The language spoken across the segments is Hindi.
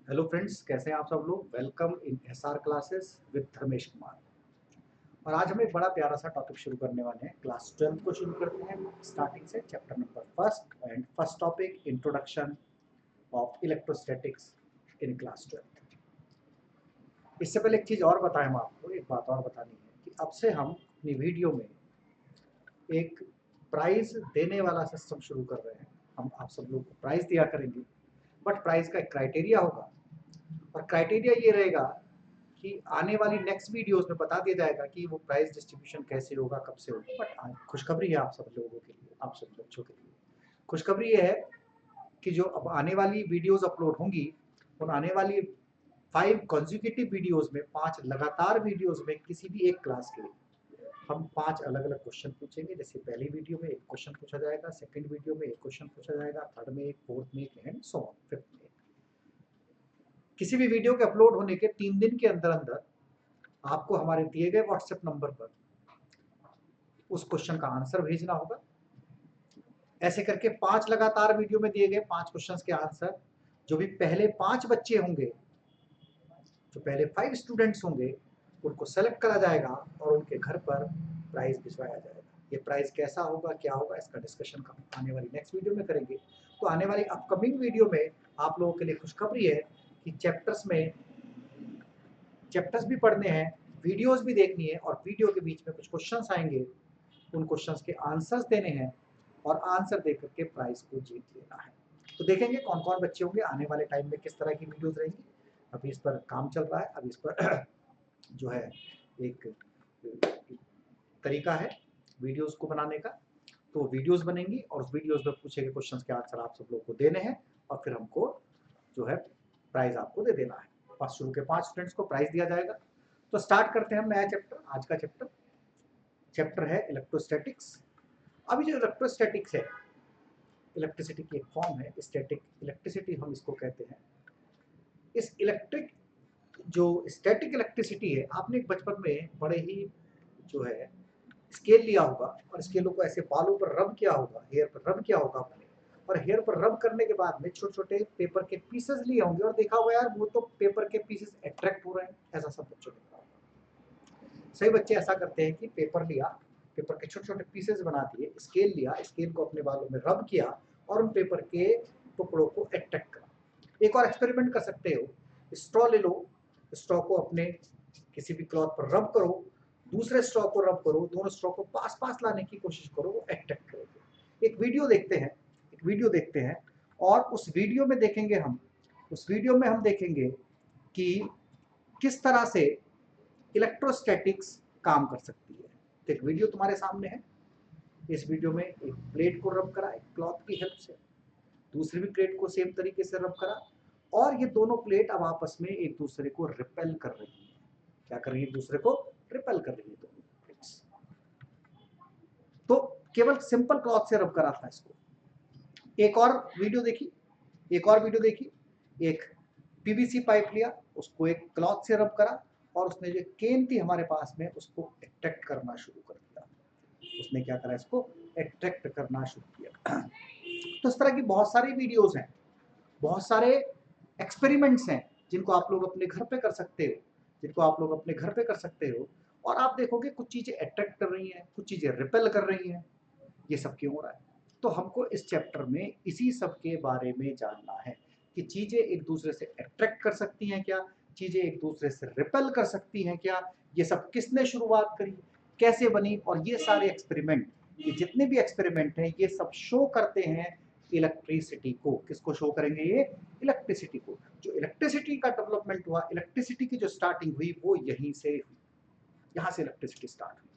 हेलो फ्रेंड्स, कैसे हैं आप सब लोग। Welcome in SR classes with Dharmesh Kumar. और आज हम एक बड़ा प्यारा सा टॉपिक शुरू करने वाले हैं। क्लास 12 को शुरू करते हैं स्टार्टिंग से, chapter number first and first topic introduction of electrostatics in class 12। इससे पहले एक चीज़ और बताएं, हम आपको एक बात और बतानी है कि अब से हम अपनी वीडियो में एक प्राइज देने वाला सिस्टम शुरू कर रहे हैं। हम आप सब लोग को प्राइज दिया करेंगे, बट प्राइज का एक क्राइटेरिया होगा। और क्राइटेरिया ये रहेगा कि आने वाली नेक्स्ट वीडियोस में बता दिया जाएगा कि वो प्राइस डिस्ट्रीब्यूशन कैसे होगा, कब से होगा। बट खुशखबरी है आप सब लोगों के लिए, आप सब बच्चों के लिए खुशखबरी ये है कि जो अब आने वाली वीडियोस अपलोड होंगी, उन आने वाली 5 कॉन्जिक्यूटिव वीडियोस में, 5 लगातार वीडियोस में, किसी भी एक क्लास के हम 5 अलग अलग क्वेश्चन पूछेंगे। जैसे पहली वीडियो में एक क्वेश्चन पूछा जाएगा, सेकंड वीडियो में एक क्वेश्चन पूछा जाएगा, थर्ड में एक, फोर्थ में एक, एंड सो ऑन, फिफ्थ में एक। किसी भी वीडियो के अपलोड होने के 3 दिन के अंदर अंदर आपको हमारे दिए गए व्हाट्सएप नंबर पर उस क्वेश्चन का आंसर भेजना होगा। ऐसे करके 5 लगातार वीडियो में दिए गए 5 क्वेश्चंस के आंसर, जो भी पहले 5 बच्चे होंगे, जो पहले 5 स्टूडेंट्स होंगे, उनको सेलेक्ट करा जाएगा और उनके घर पर प्राइज भिजवाया जाएगा। ये प्राइज कैसा होगा, क्या होगा, इसका डिस्कशन हम आने वाली नेक्स्ट वीडियो में करेंगे। तो आने वाली अपकमिंग वीडियो में आप लोगों के लिए खुशखबरी है कि चैप्टर्स भी पढ़ने हैं, वीडियोस भी देखनी है, और वीडियो के बीच में कुछ क्वेश्चंस आएंगे, उन क्वेश्चंस के आंसर्स देने हैं, और आंसर दे करके प्राइज को जीत लेना है। तो देखेंगे कौन कौन बच्चे होंगे आने वाले टाइम में, किस तरह की वीडियोस रहेंगी। अभी इस पर काम चल रहा है, अभी इस पर जो है एक तरीका है वीडियोस को बनाने का। तो वीडियोस बनेंगी और उस वीडियोस में पूछे गए क्वेश्चंस के आंसर आप सब लोग को देने हैं, और फिर हमको जो है प्राइज आपको दे देना है। शुरू के 5 स्टूडेंट्स को प्राइज दिया जाएगा। तो स्टार्ट करते हैं हम नया चैप्टर। आज का चैप्टर है इलेक्ट्रोस्टैटिक्स। अभी जो इलेक्ट्रोस्टैटिक्स है, इलेक्ट्रिसिटी की एक फॉर्म है, स्टैटिक इलेक्ट्रिसिटी हम इसको कहते हैं। इस इलेक्ट्रिक जो स्टैटिक इलेक्ट्रिसिटी है, आपने एक बचपन में बड़े ही जो है स्केल लिया होगा, और स्केलों को ऐसे बालों पर रब किया होगा, हेयर पर रब किया होगा अपने, और हेयर पर रब करने के बाद में छोटे छोटे पेपर के पीसेस लिए होंगे और देखा होगा यार वो तो पेपर के पीसेस अट्रैक्ट हो रहे हैं। ऐसा सब बच्चों ने कहा होगा। सही बच्चे ऐसा करते हैं कि पेपर लिया, पेपर के छोटे छोटे पीसेस बना दिए, स्केल लिया, स्केल को अपने बालों में रब किया, और उन पेपर के टुकड़ों को अट्रैक्ट करा। एक और एक्सपेरिमेंट कर सकते हो, स्ट्रॉ ले लो, स्ट्रॉ को अपने किसी भी क्लॉथ पर रब करो, दूसरे स्ट्रॉ को रब करो, दोनों स्ट्रॉ को पास पास लाने की कोशिश करो, वो अट्रैक्ट करेंगे। एक वीडियो देखते हैं, और उस वीडियो में देखेंगे कि किस तरह से इलेक्ट्रोस्टैटिक्स काम कर सकती है। तो एक वीडियो तुम्हारे सामने है। इस वीडियो में एक प्लेट को रब करा एक क्लॉथ की हेल्प से, दूसरी भी प्लेट को सेम तरीके से रब करा, और ये दोनों प्लेट अब आपस में एक दूसरे को रिपेल कर रही है। क्या कर रही है? एक दूसरे को रिपेल कर रही है दोनों प्लेट्स। तो केवल सिंपल क्लॉथ से रब करा था इसको। एक और वीडियो देखी, एक पीवीसी पाइप लिया, उसको एक क्लॉथ से रब करा, और उसने जो केन थी हमारे पास में, उसको अट्रैक्ट करना शुरू कर दिया। उसने क्या करा? इसको अट्रैक्ट करना शुरू किया। तो इस तरह की बहुत सारी वीडियोस हैं, बहुत सारे एक्सपेरिमेंट्स हैं, जिनको आप लोग अपने घर पे कर सकते हो, और आप देखोगे कुछ चीजें अट्रैक्ट कर रही हैं, कुछ चीजें रिपेल कर रही हैं। ये सब क्यों हो रहा है? तो हमको इस चैप्टर में इसी सब के बारे में जानना है कि चीजें एक दूसरे से अट्रैक्ट कर सकती हैं क्या, चीजें एक दूसरे से रिपेल कर सकती हैं क्या, ये सब किसने शुरुआत करी, कैसे बनी, और ये सारे एक्सपेरिमेंट, ये जितने भी एक्सपेरिमेंट हैं, ये सब शो करते हैं इलेक्ट्रिसिटी को। किसको शो करेंगे? ये इलेक्ट्रिसिटी को। जो इलेक्ट्रिसिटी का डेवलपमेंट हुआ, इलेक्ट्रिसिटी की जो स्टार्टिंग हुई, वो यहीं से हुई। यहाँ से इलेक्ट्रिसिटी स्टार्ट हुई,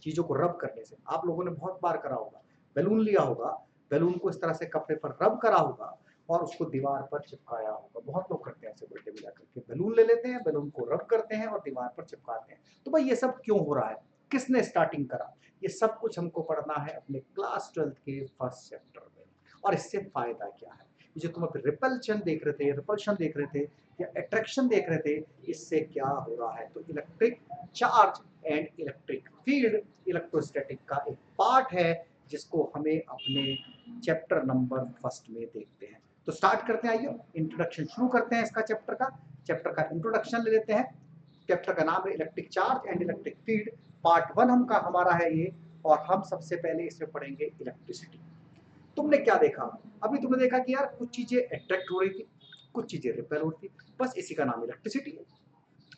चीजों को रब करने से। आप लोगों ने बहुत बार करा होगा, बैलून लिया होगा, बैलून को इस तरह से कपड़े पर रब करा होगा, और उसको दीवार पर चिपकाया होगा। बहुत लोग करते हैं ऐसे, बर्थडे में जाकर के बैलून ले लेते हैं, बैलून को रब करते हैं और दीवार पर चिपकाते हैं। तो भाई ये सब क्यों हो रहा है, किसने स्टार्टिंग करा, ये सब कुछ हमको पढ़ना है अपने क्लास 12 के फर्स्ट चैप्टर में। और इससे फायदा क्या है, जो तुम अभी रिपल्शन देख रहे थे या अट्रैक्शन देख रहे थे, इससे क्या हो रहा है? तो electric charge and electric field electrostatic का एक पार्ट है, जिसको हमें अपने चैप्टर नंबर फर्स्ट में देखते हैं। तो स्टार्ट करते हैं, आइए इंट्रोडक्शन शुरू करते हैं इसका चैप्टर का इंट्रोडक्शन ले लेते हैं। चैप्टर का नाम है electric charge and electric field, part 1 हमारा है ये, और हम सबसे पहले इसमें पढ़ेंगे इलेक्ट्रिसिटी। तुमने क्या देखा, अभी तुमने देखा कि यार कुछ चीजें अट्रैक्ट हो रही थी, कुछ चीजें रिपेल हो रही थी, बस इसी का नाम इलेक्ट्रिसिटी है।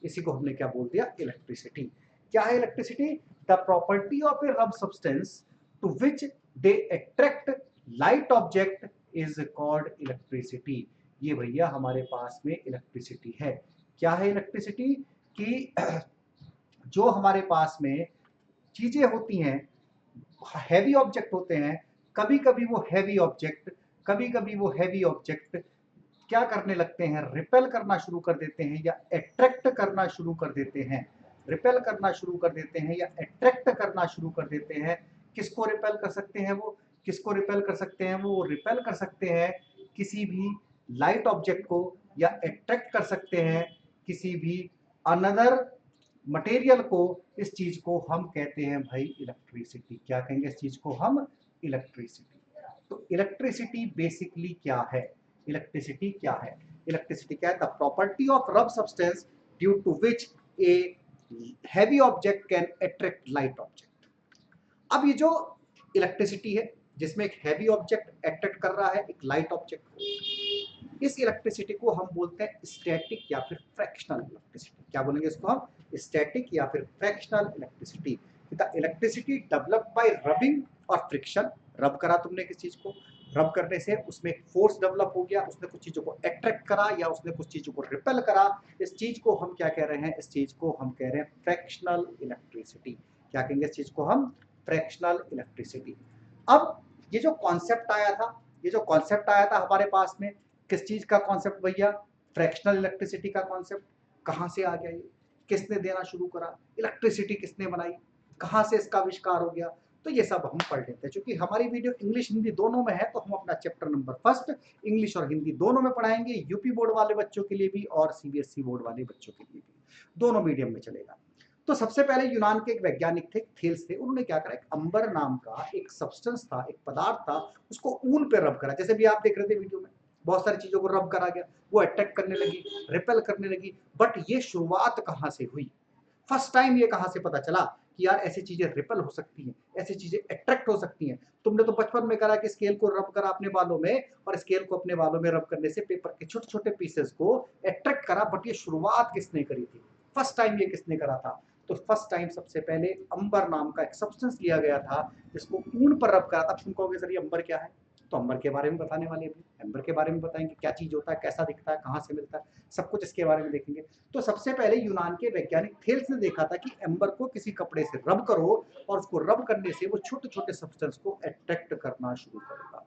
इसी को हमने क्या बोल दिया, इलेक्ट्रिसिटी। क्या है electricity? The property of a rub substance to which they attract light object is called electricity. ये भैया हमारे पास में इलेक्ट्रिसिटी है। क्या है इलेक्ट्रिसिटी? कि जो हमारे पास में चीजें होती हैं, हैवी ऑब्जेक्ट होते हैं, कभी कभी वो हैवी ऑब्जेक्ट क्या करने लगते हैं, रिपेल करना शुरू कर देते हैं या अट्रैक्ट करना शुरू कर देते हैं। रिपेल करना शुरू कर देते हैं या अट्रैक्ट करना शुरू कर देते हैं। किसको रिपेल कर सकते हैं वो? किसको रिपेल कर सकते हैं वो? रिपेल कर सकते हैं किसी भी लाइट ऑब्जेक्ट को, या अट्रैक्ट कर सकते हैं किसी भी अनदर मटेरियल को। इस चीज को हम कहते हैं भाई इलेक्ट्रिसिटी। क्या कहेंगे इस चीज को हम? इलेक्ट्रिसिटी। तो इलेक्ट्रिसिटी बेसिकली क्या है? इलेक्ट्रिसिटी क्या है? इलेक्ट्रिसिटी क्या है? The property of rub substance due to which a heavy object can attract light object. अब ये जो इलेक्ट्रिसिटी है, जिसमें एक हैवी ऑब्जेक्ट अट्रैक्ट कर रहा है एक लाइट ऑब्जेक्ट को, इस इलेक्ट्रिसिटी को हम बोलते हैं स्टैटिक या फिर फ्रैक्शनल इलेक्ट्रिसिटी। क्या बोलेंगे इसको हम? स्टैटिक या फिर fractional electricity. The electricity developed by rubbing और फ्रिक्शन। रब करा तुमने किस चीज को, रब करने से उसमें एक फोर्स डेवलप हो गया, उसने कुछ चीजों को अट्रैक्ट करा या उसने कुछ चीजों को रिपेल करा। इस चीज को हम क्या कह रहे हैं? इस चीज को हम कह रहे हैं फ्रैक्शनल इलेक्ट्रिसिटी। क्या कहेंगे इस चीज को हम? Fractional electricity. अब ये जो कॉन्सेप्ट आया था हमारे पास में, किस चीज का कॉन्सेप्ट भैया? फ्रैक्शनल इलेक्ट्रिसिटी का कॉन्सेप्ट। कहां से आ गया ये? किसने देना शुरू करा? इलेक्ट्रिसिटी किसने बनाई? कहां से इसका आविष्कार हो गया? तो ये सब हम पढ़ लेते हैं। क्योंकि हमारी वीडियो इंग्लिश हिंदी दोनों में है, तो हम अपना चैप्टर नंबर 1 इंग्लिश और हिंदी दोनों में पढ़ाएंगे। यूपी बोर्ड वाले बच्चों के लिए भी और सीबीएसई बोर्ड वाले बच्चों के लिए भी, दोनों मीडियम में चलेगा। तो सबसे पहले यूनान के एक वैज्ञानिक थे, थेल्स थे। उन्होंने क्या करा, एक अंबर नाम का एक सब्सटेंस था, एक पदार्थ था, उसको ऊन पे रब करा। जैसे भी आप देख रहे थे वीडियो में, बहुत सारी चीजों को रब करा गया, वो अटैक करने लगी, रिपेल करने लगी। बट ये शुरुआत कहां से हुई? फर्स्ट टाइम ये कहां से पता चला कि यार ऐसी चीजें रिपेल हो सकती हैं, ऐसी चीजें अट्रैक्ट हो सकती हैं। तुमने तो बचपन में करा कि स्केल को रब करा अपने बालों में, और स्केल को अपने बालों में रब करने से पेपर के छोटे छोटे पीसेस को अट्रैक्ट करा। बट ये शुरुआत किसने करी थी? फर्स्ट टाइम ये किसने करा था? तो फर्स्ट टाइम सबसे पहले अंबर नाम का एक सब्सटेंस लिया गया था, जिसको ऊन पर रब करा था। तुम कहोगे सर ये अंबर क्या है? तो अंबर के बारे में बताने वाले हैं। अंबर के बारे में बताएंगे, क्या चीज होता है, कैसा दिखता है, कहां से मिलता है, सब कुछ इसके बारे में देखेंगे। तो सबसे पहले यूनान के वैज्ञानिक थेल्स ने देखा था कि एम्बर को किसी कपड़े से रब करो, और उसको रब करने से वो छोटे छोटे सब्सटेंस को अट्रैक्ट करना शुरू करेगा।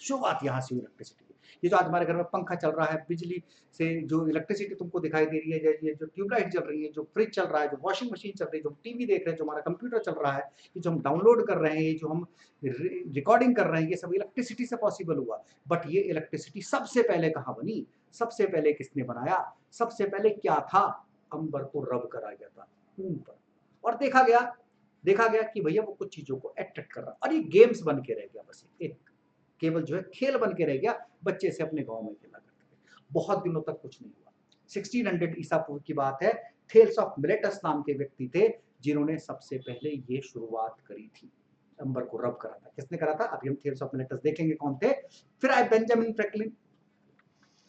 शुरुआत यहाँ से हुई इलेक्ट्रिसिटी। ये जो आज हमारे घर में पंखा चल रहा है, बिजली से जो इलेक्ट्रिसिटी तुमको दिखाई दे रही है, ये जो ट्यूबलाइट चल रही है, जो फ्रिज चल रहा है, जो वॉशिंग मशीन चल रही है, जो टीवी देख रहे हैं, जो हमारा कंप्यूटर चल रहा है, ये जो हम डाउनलोड कर रहे हैं, जो हम रिकॉर्डिंग कर रहे हैं, ये सब इलेक्ट्रिसिटी से पॉसिबल हुआ। बट ये इलेक्ट्रिसिटी सबसे पहले कहाँ बनी? सबसे पहले किसने बनाया? सबसे पहले क्या था? अंबर को रब करा गया था ऊन पर, और देखा गया कि भैया वो कुछ चीजों को अट्रैक्ट कर रहा, और ये गेम्स बन के रह गया। बस एक केवल जो है खेल बन के रह गया, बच्चे से अपने गांव में खेला करते थे। बहुत दिनों तक कुछ नहीं हुआ। 1600 ईसा पूर्व की बात है। थेल्स ऑफ मिलेटस नाम के व्यक्ति थे, जिन्होंने सबसे पहले ये शुरुआत करी थी, अंबर को रब करा था। किसने करा था? अभी हम थेल्स ऑफ मिलेटस देखेंगे कौन थे। फिर आए बेंजामिन फ्रैंकलिन,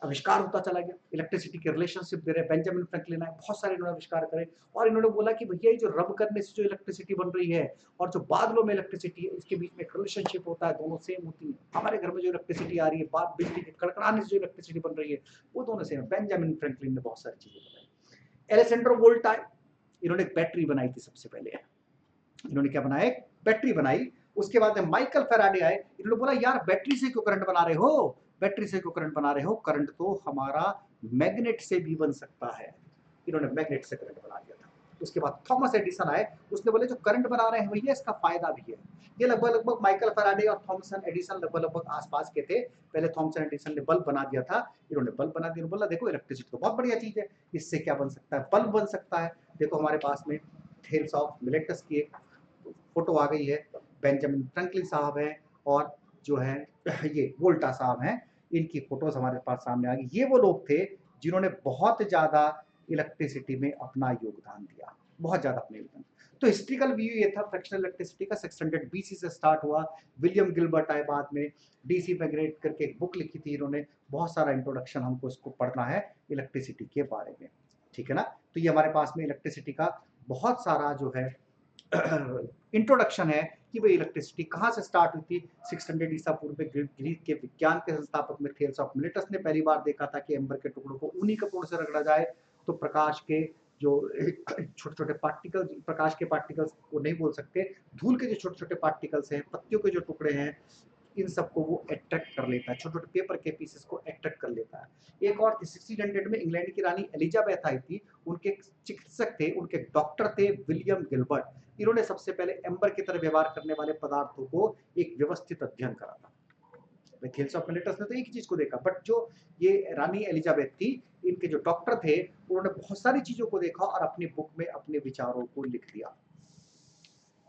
आविष्कार होता चला गया। इलेक्ट्रिसिटी के रिलेशनशिप दे रहे बेंजामिन फ्रैंकलिन आए, बहुत सारे इन्होंने आविष्कार करे, और इन्होंने बोला कि भैया ये जो रब करने से जो इलेक्ट्रिसिटी बन रही है और जो बादलों में इलेक्ट्रिसिटी है, इसके बीच में एक रिलेशनशिप होता है, दोनों सेम होती है। हमारे घर में जो इलेक्ट्रिसिटी आ रही है, बिजली के कड़कड़ाने से जो इलेक्ट्रिसिटी बन रही है, वो दोनों सेम है। बेंजामिन फ्रैंकलिन ने बहुत सारी चीजें बताई। एलेसेंड्रो वोल्टा, इन्होंने एक बैटरी बनाई थी सबसे पहले। इन्होंने क्या बनाया? एक बैटरी बनाई। उसके बाद माइकल फैराडे आए, इन्होंने बोला यार बैटरी से क्यों करंट बना रहे हो? बैटरी से क्यों करंट बना रहे हो? करंट तो हमारा मैग्नेट से भी बन सकता है। इन्होंने मैग्नेट से करंट बना दिया था। उसके बाद थॉमस एडिसन आए, उसने बोले जो करंट बना रहे हैं भैया इसका फायदा भी है। ये लगभग माइकल फैराडे और थॉमसन एडिसन लगभग आसपास के थे। पहले थॉमसन एडिसन ने बल्ब बना दिया था, इन्होंने बल्ब बना दिया, बोला देखो इलेक्ट्रिसिटी तो बहुत बढ़िया चीज है, इससे क्या बन सकता है? बल्ब बन सकता है। देखो हमारे पास में थेल्स ऑफ मिलेटस की एक फोटो आ गई है, बेंजामिन फ्रैंकलिन साहब हैं, और जो है ये वोल्टा साहब हैं। इनकी फोटोज हमारे पास सामने आ गई। ये वो लोग थे जिन्होंने बहुत ज्यादा इलेक्ट्रिसिटी में अपना योगदान दिया, बहुत ज्यादा अपना योगदान। तो हिस्ट्रिकल व्यू ये था फ्रैक्शनल इलेक्ट्रिसिटी का। 600 बीसी से स्टार्ट हुआ। विलियम गिलबर्ट आए बाद में, डीसी मैग्नेट करके एक बुक लिखी थी इन्होंने, बहुत सारा इंट्रोडक्शन हमको इसको पढ़ना है इलेक्ट्रिसिटी के बारे में, ठीक है ना। तो ये हमारे पास में इलेक्ट्रिसिटी का बहुत सारा जो है इंट्रोडक्शन है कि भाई इलेक्ट्रिसिटी कहाँ से स्टार्ट हुई थी। 600 ईसा पूर्व में ग्रीक के विज्ञान के संस्थापक में थेल्स ऑफ मिलेटस ने पहली बार देखा था कि एम्बर के टुकड़ों को उन्हीं कपड़ों से रगड़ा जाए तो प्रकाश के जो छोटे छोटे पार्टिकल, प्रकाश के पार्टिकल्स को नहीं बोल सकते, धूल के जो छोटे छोटे पार्टिकल्स हैं, पत्तियों के जो टुकड़े हैं, इन सबको वो अट्रैक्ट कर लेता है, छोटे छोटे पेपर के पीसेस को अट्रैक्ट कर लेता है। एक और 1600 में इंग्लैंड की रानी एलिजाबेथ आई थी, उनके चिकित्सक थे, उनके डॉक्टर थे विलियम गिलबर्ट। इन्होंने सबसे पहले एम्बर की तरह व्यवहार करने वाले पदार्थों को एक व्यवस्थित अध्ययन करा था। थेल्स ऑफ मिलेटस ने तो एक ही चीज को देखा, बट जो ये रानी एलिजाबेथ थी, इनके जो डॉक्टर थे, उन्होंने बहुत सारी चीजों को देखा और अपनी बुक में अपने विचारों को लिख दिया।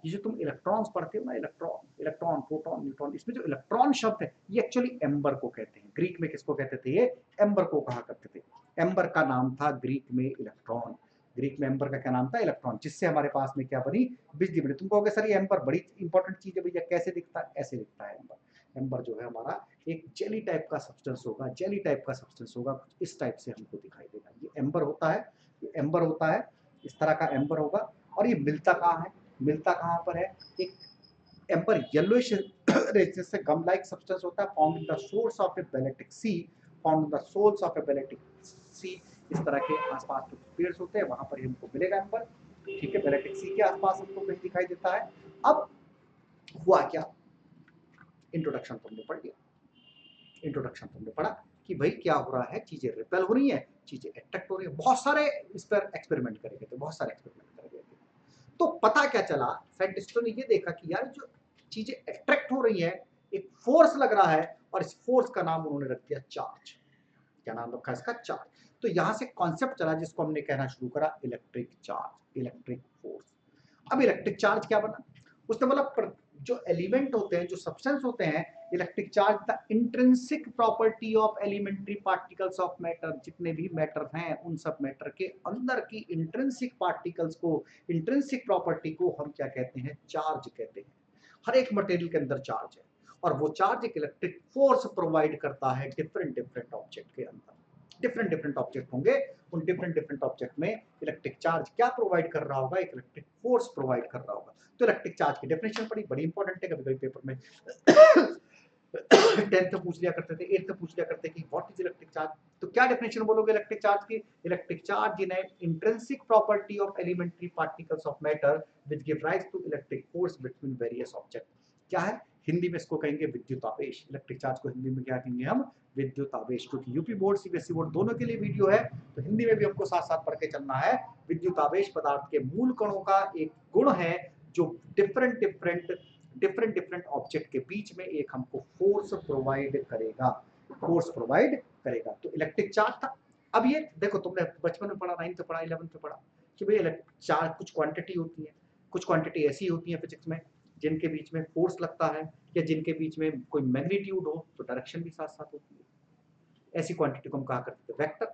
ये जो तुम इलेक्ट्रॉन्स पढ़ते हो ना, इलेक्ट्रॉन, प्रोटॉन, न्यूट्रॉन, इसमें जो इलेक्ट्रॉन शब्द है ये एक्चुअली एम्बर को कहते हैं। ग्रीक में किसको कहते थे? ये एम्बर को कहा करते थे। एम्बर का नाम था ग्रीक में इलेक्ट्रॉन। ग्रीक में एम्बर का क्या नाम था? इलेक्ट्रॉन, जिससे हमारे पास में क्या बनी? बिजली बनी। तुम कहोगे सर ये एम्बर बड़ी इंपॉर्टेंट चीज है भैया, कैसे दिखता है? ऐसे दिखता है एम्बर। एम्बर जो है हमारा एक जेली टाइप का सब्सटेंस होगा, जेली टाइप का सब्सटेंस होगा, कुछ इस टाइप से हमको दिखाई देगा। ये एम्बर होता है, ये एम्बर होता है, इस तरह का एम्बर होगा। और ये मिलता कहाँ है? मिलता कहाँ पर है? एक एम्बर येलोइश रेजिस से गम लाइक सब्सटेंस होता है, found in the source of a Baltic sea, found in the soles of a Baltic sea. इस तरह के आसपास जो पेड़ होते हैं वहां पर हमको मिलेगा एम्बर, ठीक है। बैलेक्टिक सी के आसपास हमको कहीं दिखाई देता है। अब हुआ क्या? इंट्रोडक्शन तुमने पढ़ लिया, इंट्रोडक्शन तुमने पढ़ा कि भाई क्या हो रहा है, चीजें रिपेल हो रही है, चीजें अट्रैक्ट हो रही है। बहुत सारे इस पर एक्सपेरिमेंट करे गए थे, बहुत सारे एक्सपेरिमेंट करे गए थे। तो पता क्या चला, साइंटिस्टों ने ये देखा कि यार जो चीजें अट्रैक्ट हो रही है, एक फोर्स लग रहा है, और इस फोर्स का नाम उन्होंने रख दिया चार्ज। क्या नाम रखा इसका? चार्ज। तो यहां से कॉन्सेप्ट चला जिसको हमने कहना शुरू करा इलेक्ट्रिक चार्ज, इलेक्ट्रिक फोर्स। अब इलेक्ट्रिक चार्ज क्या बना? उसने बोला जो एलिमेंट होते हैं, जो सब्सटेंस होते हैं, electric charge the intrinsic property of elementary particles of matter. जितने भी मैटर हैं उन सब मैटर के अंदर की इंट्रिंसिक पार्टिकल्स को, इंट्रिंसिक प्रॉपर्टी को हम क्या कहते हैं? चार्ज कहते हैं। हर एक मटेरियल के अंदर चार्ज है, और वो चार्ज एक इलेक्ट्रिक फोर्स प्रोवाइड करता है डिफरेंट डिफरेंट ऑब्जेक्ट के अंदर। डिफरेंट डिफरेंट ऑब्जेक्ट होंगे, उन डिफरेंट डिफरेंट ऑब्जेक्ट में इलेक्ट्रिक चार्ज क्या प्रोवाइड कर रहा होगा? एक इलेक्ट्रिक फोर्स प्रोवाइड कर रहा होगा। तो इलेक्ट्रिक चार्ज की डेफिनेशन पड़ी, बड़ी इंपॉर्टेंट है, कभी कभी पेपर में 10th में पूछ लिया करते थे, 8th में पूछ लिया करते कि व्हाट इज इलेक्ट्रिक चार्ज। तो क्या डेफिनेशन बोलोगे इलेक्ट्रिक चार्ज की? Electric charge in intrinsic property of elementary particles of matter which give rise to electric force between various object. क्या है? हिंदी में इसको कहेंगे विद्युत आवेश। इलेक्ट्रिक चार्ज को हिंदी में क्या कहेंगे हम? विद्युत आवेश। क्योंकि यूपी बोर्ड, सीबीएसई बोर्ड दोनों के लिए वीडियो है, तो हिंदी में भी हमको साथ साथ पढ़ के चलना है। विद्युत आवेश पदार्थ के मूल कणों का एक गुण है जो डिफरेंट डिफरेंट ऑब्जेक्ट के बीच में एक हमको फोर्स प्रोवाइड करेगा, फोर्स प्रोवाइड करेगा। तो इलेक्ट्रिक चार्ज था। अब ये देखो, तुमने बचपन में पढ़ा, 9th में पढ़ा, 11th में पढ़ा कि भाई चार्ज कुछ क्वांटिटी होती है, कुछ क्वांटिटी ऐसी होती है फिजिक्स में जिनके बीच में फोर्स लगता है, या जिनके बीच में कोई मैग्नीट्यूड हो तो डायरेक्शन भी साथ साथ होती है। ऐसी क्वांटिटी को हम कहा करते थे वेक्टर।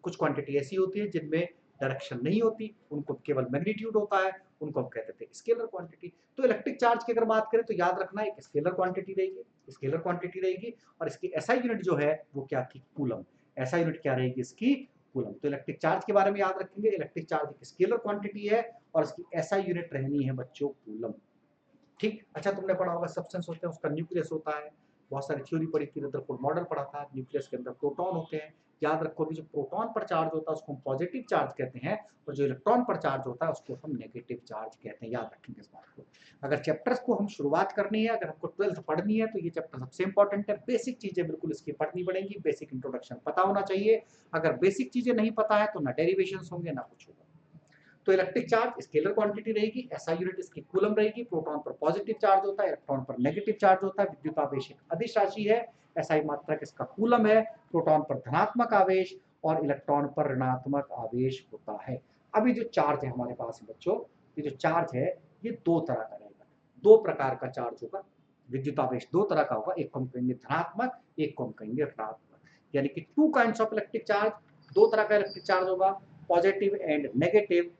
कुछ क्वांटिटी ऐसी होती है जिनमें डायरेक्शन नहीं होती, उनको केवल मैग्नीट्यूड होता है, उनको हम कहते थे स्केलर क्वांटिटी। तो इलेक्ट्रिक चार्ज की अगर बात करें तो याद रखना एक स्केलर क्वांटिटी रहेगी, स्केलर क्वांटिटी रहेगी, और इसकी एसआई यूनिट जो है वो क्या थी? कूलम। एसआई यूनिट क्या रहेगी इसकी? कूलम। तो इलेक्ट्रिक चार्ज के बारे में याद रखेंगे, इलेक्ट्रिक चार्ज एक स्केलर क्वांटिटी है और इसकी एसआई यूनिट रहनी है बच्चों कूलम। ठीक। अच्छा, तुमने पढ़ा होगा सब्सटेंस होते हैं, उसका न्यूक्लियस होता है, बहुत सारी थ्योरी पढ़ी थी, रदरफोर्ड मॉडल पढ़ा था। न्यूक्लियस के अंदर प्रोटॉन होते हैं। याद रखो कि जो प्रोटॉन पर चार्ज होता है उसको हम पॉजिटिव चार्ज कहते हैं, और जो इलेक्ट्रॉन पर चार्ज होता है उसको हम नेगेटिव चार्ज कहते हैं। याद रखेंगे इस बात को। अगर चैप्टर्स को हम शुरुआत करनी है, अगर हमको 12th पढ़नी है, तो ये चैप्टर सबसे इंपॉर्टेंट है। बेसिक चीजें बिल्कुल इसकी पढ़नी पड़ेंगी, बेसिक इंट्रोडक्शन पता होना चाहिए। अगर बेसिक चीजें नहीं पता है तो ना डेरिवेशंस होंगे ना कुछ होगा। तो इलेक्ट्रिक चार्ज स्केलर क्वांटिटी रहेगी, एसआई यूनिट इसकी कूलम रहेगी। प्रोटॉन पर पॉजिटिव चार्ज होता है, इलेक्ट्रॉन पर नेगेटिव चार्ज होता है। विद्युत आवेश एक अदिश राशि है, एसआई मात्रक इसका कूलम है। प्रोटॉन पर धनात्मक आवेश और इलेक्ट्रॉन पर ऋणात्मक आवेश होता है। अभी जो चार्ज है हमारे पास बच्चों, ये जो चार्ज है ये दो तरह का रहेगा, दो प्रकार का चार्ज होगा। विद्युतावेश दो तरह का होगा, एक को हम कहेंगे धनात्मक, एक को हम कहेंगे ऋणात्मक। यानी कि to kinds of electric charge, दो तरह का इलेक्ट्रिक चार्ज होगा, positive and negative.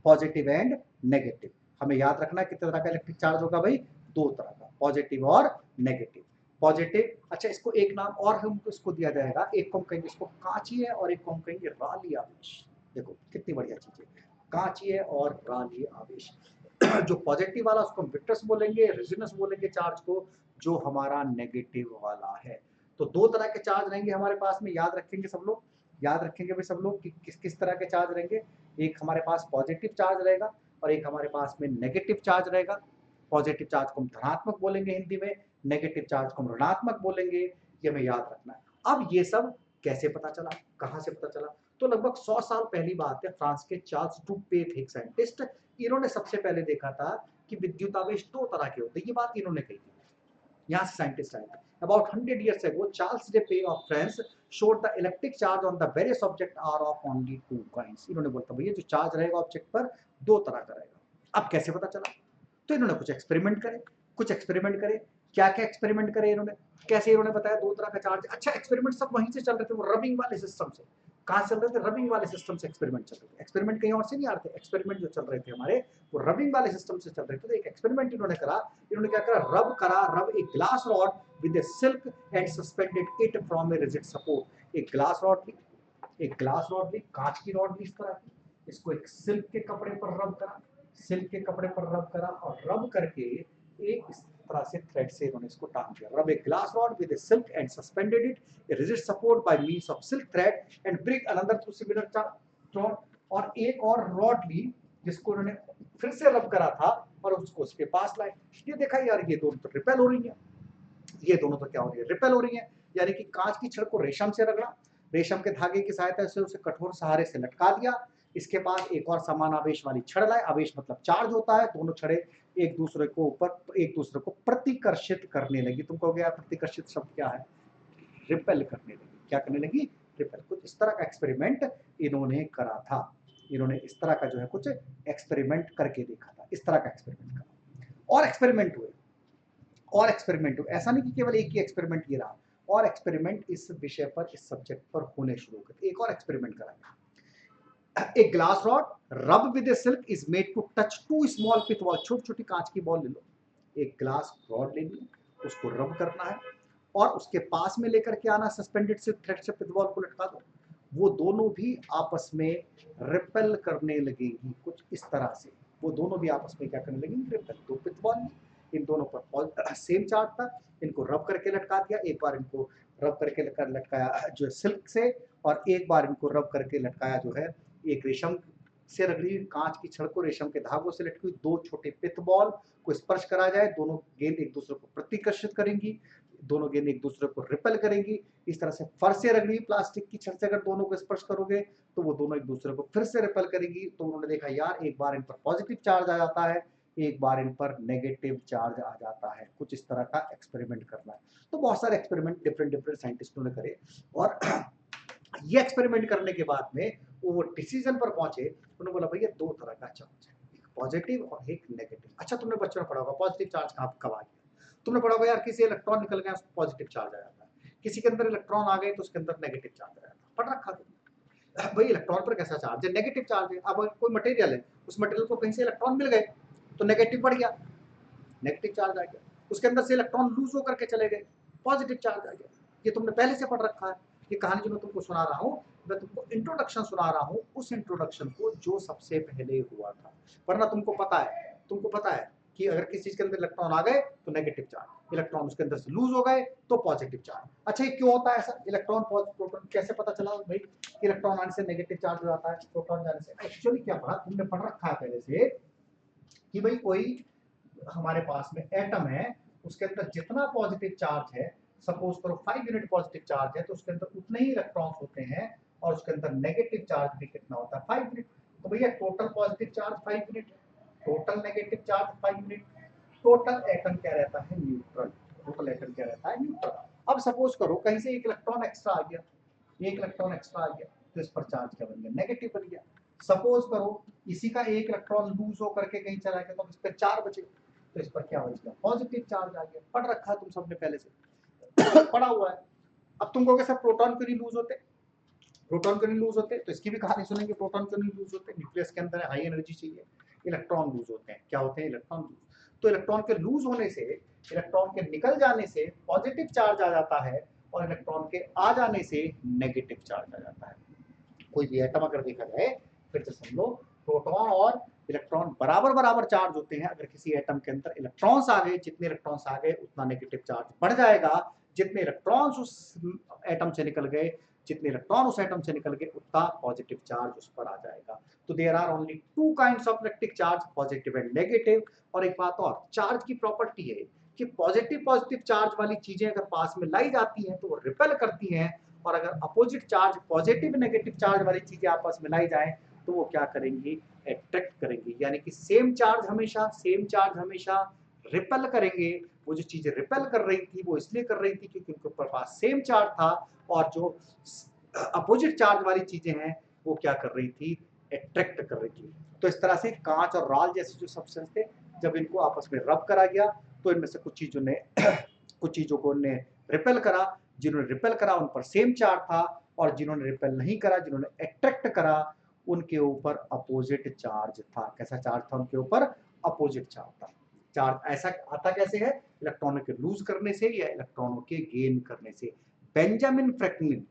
Positive and negative, हमें याद रखना कितने तरह का इलेक्ट्रिक चार्ज होगा भाई, दो तरह का, पॉजिटिव और नेगेटिव। पॉजिटिव, अच्छा इसको एक नाम और हमको इसको दिया जाएगा, एक को हम कहेंगे इसको कांचीय और एक को हम कहेंगे राली आवेश। देखो कितनी बढ़िया चीज है, कांचीय और राली आवेश। जो पॉजिटिव वाला उसको हम विक्टर्स बोलेंगे, रेजिस्टेंस बोलेंगे चार्ज को, जो हमारा नेगेटिव वाला है। तो दो तरह के चार्ज रहेंगे हमारे पास में, याद रखेंगे सब लोग, याद रखेंगे भाई सब लोग कि किस किस तरह के चार्ज रहेंगे। एक हमारे पास पॉजिटिव चार्ज रहेगा और एक हमारे पास में नेगेटिव चार्ज रहेगा। पॉजिटिव चार्ज को हम धनात्मक बोलेंगे हिंदी में, नेगेटिव चार्ज को हम ऋणात्मक बोलेंगे, ये हमें याद रखना है। अब ये सब कैसे पता चला, कहाँ से पता चला, तो लगभग 100 साल पहली बात है, फ्रांस के चार्ल्स डुपे थे एक साइंटिस्ट, इन्होंने सबसे पहले देखा था कि विद्युतावेश दो तरह के होते हैं, ये बात इन्होंने कही थी, यहाँ से साइंटिस्ट आए थे। About 100 years ago, Charles Dupe of France showed the electric charge on the various object are of only two kinds. इन्होंने बोलता भैया जो चार्ज रहेगा ऑब्जेक्ट पर दो तरह का रहेगा। अब कैसे पता चला, तो इन्होंने कुछ एक्सपेरिमेंट करे, कुछ एक्सपेरिमेंट करे। क्या क्या एक्सपेरिमेंट करे इन्होंने, कैसे इन्होंने बताया दो तरह का चार्ज। अच्छा एक्सपेरिमेंट सब वहीं से चल रहे थे, वो रबिंग वाले सिस्टम से। कहाँ चल रहे थे, रबिंग वाले सिस्टम से एक्सपेरिमेंट चल रहे थे। एक्सपेरिमेंट कहीं और से नहीं आ रहे थे, एक्सपेरिमेंट जो चल रहे थे हमारे वो रबिंग वाले सिस्टम से चल रहे थे। तो एक एक्सपेरिमेंट इन्होंने करा, इन्होंने क्या करा, रब करा, रब एक glass rod with a silk and suspended it from A rigid support. एक ग्लास रॉड ली, एक ग्लास रॉड ली, कांच की रॉड ली इस तरह की, इसको एक सिल्क के कपड़े पर रब करा, सिल्क के कपड़े पर रब करा और रब करके एक इस तरह से थ्रेड से इन्होंने इसको टांग दिया। Rub a glass rod with a silk and suspended it a rigid support by means of silk thread and bring another two similar rod. और एक और रॉड ली जिसको उन्होंने फिर से रब करा था और उसको उसके पास लाए। ये देखा यार ये दोनों तो रिपेल हो रही है, ये दोनों तो क्या हो रही है, रिपेल हो रही है। यानी कि कांच की छड़ को रेशम से रगड़ा, रेशम के धागे की सहायता से उसे कठोर सहारे से लटका दिया, इसके पास एक और समान आवेश वाली छड़ लाए। आवेश मतलब चार्ज होता है, दोनों छड़े एक दूसरे को ऊपर एक दूसरे को प्रतिकर्षित करने लगी। तुम कहोगे यार प्रतिकर्षित शब्द क्या है, रिपेल करने लगी। क्या करने लगी, रिपेल। कुछ इस तरह का एक्सपेरिमेंट इन्होंने करा था, इन्होंने इस तरह का जो है कुछ एक्सपेरिमेंट करके देखा था, इस तरह का एक्सपेरिमेंट करा। और एक्सपेरिमेंट हुए, और एक्सपेरिमेंट हुए, ऐसा नहीं कि केवल एक ही एक्सपेरिमेंट ये रहा, और एक्सपेरिमेंट इस विषय पर, इस सब्जेक्ट पर होने शुरू हो गए। एक और एक्सपेरिमेंट करा गया। A glass rod rubbed with a silk is made to touch two small pith ball। छोटी छोटी कांच की बॉल ले लो, एक ग्लास रॉड लेनी है, उसको रब करना है और उसके पास में लेकर के आना सस्पेंडेड से थ्रेड से पिथ बॉल को लटका दो। वो दोनों भी आपस में रिपेल करने लगेंगी कुछ इस तरह से, वो दोनों भी आपस में क्या करने लगेंगी, रिपेल। दो पिथ बॉल, इन दोनों पर सेम चार्ज था, इनको रब करके लटका दिया। एक बार इनको रब करके लटकाया जो है सिल्क से, और एक बार इनको रब करके लटकाया जो है एक रेशम से रगड़ी कांच की छड़ को रेशम के धागों से लटकी हुई दो छोटे पिथ बॉल को स्पर्श करा जाए, दोनों गेंद एक दूसरे को प्रतिकर्षित करेंगी, दोनों गेंद एक दूसरे को रिपेल करेंगी। इस तरह से फर से रगड़ी प्लास्टिक की छड़ से अगर दोनों को स्पर्श करोगे तो वो दोनों एक दूसरे को फिर से रिपेल करेंगी। तो उन्होंने देखा यार एक बार इन पर पॉजिटिव चार्ज आ जाता है, एक बार इन पर नेगेटिव चार्ज आ जाता है। कुछ इस तरह का एक्सपेरिमेंट करना है। तो बहुत सारे एक्सपेरिमेंट डिफरेंट डिफरेंट साइंटिस्टों ने करे, और ये एक्सपेरिमेंट करने के बाद में वो डिसीजन पर पहुंचे, उन्होंने बोला भैया दो तरह का चार्ज है, एक पॉजिटिव और एक नेगेटिव। अच्छा तुमने बच्चों ने पढ़ा होगा पॉजिटिव चार्ज कब आ गया, तुमने पढ़ा होगा यार किसी इलेक्ट्रॉन निकल गया उसको पॉजिटिव चार्ज आ जाता है, किसी के अंदर इलेक्ट्रॉन आ गए तो उसके अंदर नेगेटिव चार्ज आ जाता है। पढ़ रखा तुमने भाई इलेक्ट्रॉन पर कैसा चार्ज है, नेगेटिव चार्ज है। अब कोई मटेरियल है, उस मटेरियल को कहीं से इलेक्ट्रॉन मिल गए तो नेगेटिव बढ़ गया, नेगेटिव चार्ज आ गया। उसके अंदर से इलेक्ट्रॉन लूज होकर के चले गए, पॉजिटिव चार्ज आ गया। ये तुमने पहले से पढ़ रखा है। ये कहानी जो मैं तुमको सुना रहा हूँ, मैं तुमको इंट्रोडक्शन सुना रहा हूँ, उस इंट्रोडक्शन को जो सबसे पहले हुआ था। वरना तुमको पता है कि अगर किसी चीज के अंदर इलेक्ट्रॉन आ गए तो नेगेटिव चार्ज, इलेक्ट्रॉन उसके अंदर से लूज हो गए तो पॉजिटिव चार्ज। अच्छा ये क्यों होता है ऐसा, इलेक्ट्रॉन प्रोटॉन कैसे पता चला भाई इलेक्ट्रॉन आने से नेगेटिव चार्ज हो जाता है, प्रोटॉन जाने से? एक्चुअली क्या पढ़ा तुमने, पढ़ रखा है पहले से कि भाई कोई हमारे पास में एटम है, उसके अंदर जितना पॉजिटिव चार्ज है, सपोज करो 5 यूनिट पॉजिटिव चार्ज है, तो उसके अंदर उतने ही इलेक्ट्रॉन्स होते हैं, और उसके अंदर नेगेटिव चार्ज भी कितना होता है, 5 यूनिट। तो भैया total positive charge 5 unit, total negative charge 5 unit, total atom क्या रहता है, न्यूट्रल। टोटल एटम क्या रहता है, न्यूट्रल। अब सपोज करो कहीं से एक इलेक्ट्रॉन एक्स्ट्रा आ गया, एक इलेक्ट्रॉन एक्स्ट्रा आ गया, तो इस पर चार्ज क्या बन गया, नेगेटिव बन गया। सपोज करो इसी का एक इलेक्ट्रॉन लूज होकर के कहीं चला गया तो इस पर 4 बचे, तो इस पर क्या बचेगा, पॉजिटिव चार्ज आ गया। पढ़ रखा है तुम सबने पहले से पढ़ा हुआ है। अब तुम कहोगे सर प्रोटॉन क्यों नहीं लूज होते, प्रोटॉन क्यों नहीं लूज होते, तो इसकी भी कहानी सुनेंगे। प्रोटॉन क्यों नहीं लूज होते, न्यूक्लियस के अंदर हाई एनर्जी चाहिए, इलेक्ट्रॉन लूज होते हैं। क्या होते हैं, इलेक्ट्रॉन लूज। तो इलेक्ट्रॉन के लूज होने से, इलेक्ट्रॉन के निकल जाने से पॉजिटिव चार्ज आ जाता है, और इलेक्ट्रॉन के आ जाने से नेगेटिव चार्ज आ जाता है। कोई भी एटम अगर देखा जाए, फिर से समझो, प्रोटॉन और इलेक्ट्रॉन बराबर बराबर चार्ज होते हैं। अगर किसी एटम के अंदर इलेक्ट्रॉन्स आ गए, जितने इलेक्ट्रॉन्स आ गए उतना नेगेटिव चार्ज बढ़ जाएगा, जितने इलेक्ट्रॉन्स उस एटम से निकल गए, जितने इलेक्ट्रॉन उस एटम से निकल गए, उतना पॉजिटिव चार्ज उस पर आ जाएगा। तो there are only two kinds of electric charge, positive and negative. और एक बात और, चार्ज की प्रॉपर्टी है कि पॉजिटिव चार्ज वाली चीजें अगर पास में लाई जाती हैं तो वो रिपेल करती हैं, और अगर opposite charge, positive negative charge वाली चीजें आपस में लाई जाएं तो वो क्या करेंगी, अट्रैक्ट करेंगी। यानी कि सेम चार्ज हमेशा रिपेल करेंगे। वो जो चीजें रिपेल कर रही थी वो इसलिए कर रही थी क्योंकि उनके ऊपर पास सेम चार्ज था, और जो अपोजिट चार्ज वाली चीजें हैं वो क्या कर रही थी, अट्रैक्ट कर रही थी। तो इस तरह से कांच और राल जैसे जो सब्सटेंस थे, जब इनको आपस में रब करा गया तो इनमें से कुछ चीजों को ने रिपेल करा। जिन्होंने रिपेल करा उन पर सेम चार्ज था, और जिन्होंने रिपेल नहीं करा, जिन्होंने अट्रैक्ट करा, उनके ऊपर अपोजिट चार्ज था। कैसा चार्ज था उनके ऊपर, अपोजिट चार्ज था। चार्ज ऐसा आता कैसे है, इलेक्ट्रॉनों के लूज करने से या इलेक्ट्रॉनों के गेन करने से। बेंजामिन फ्रैंकलिन,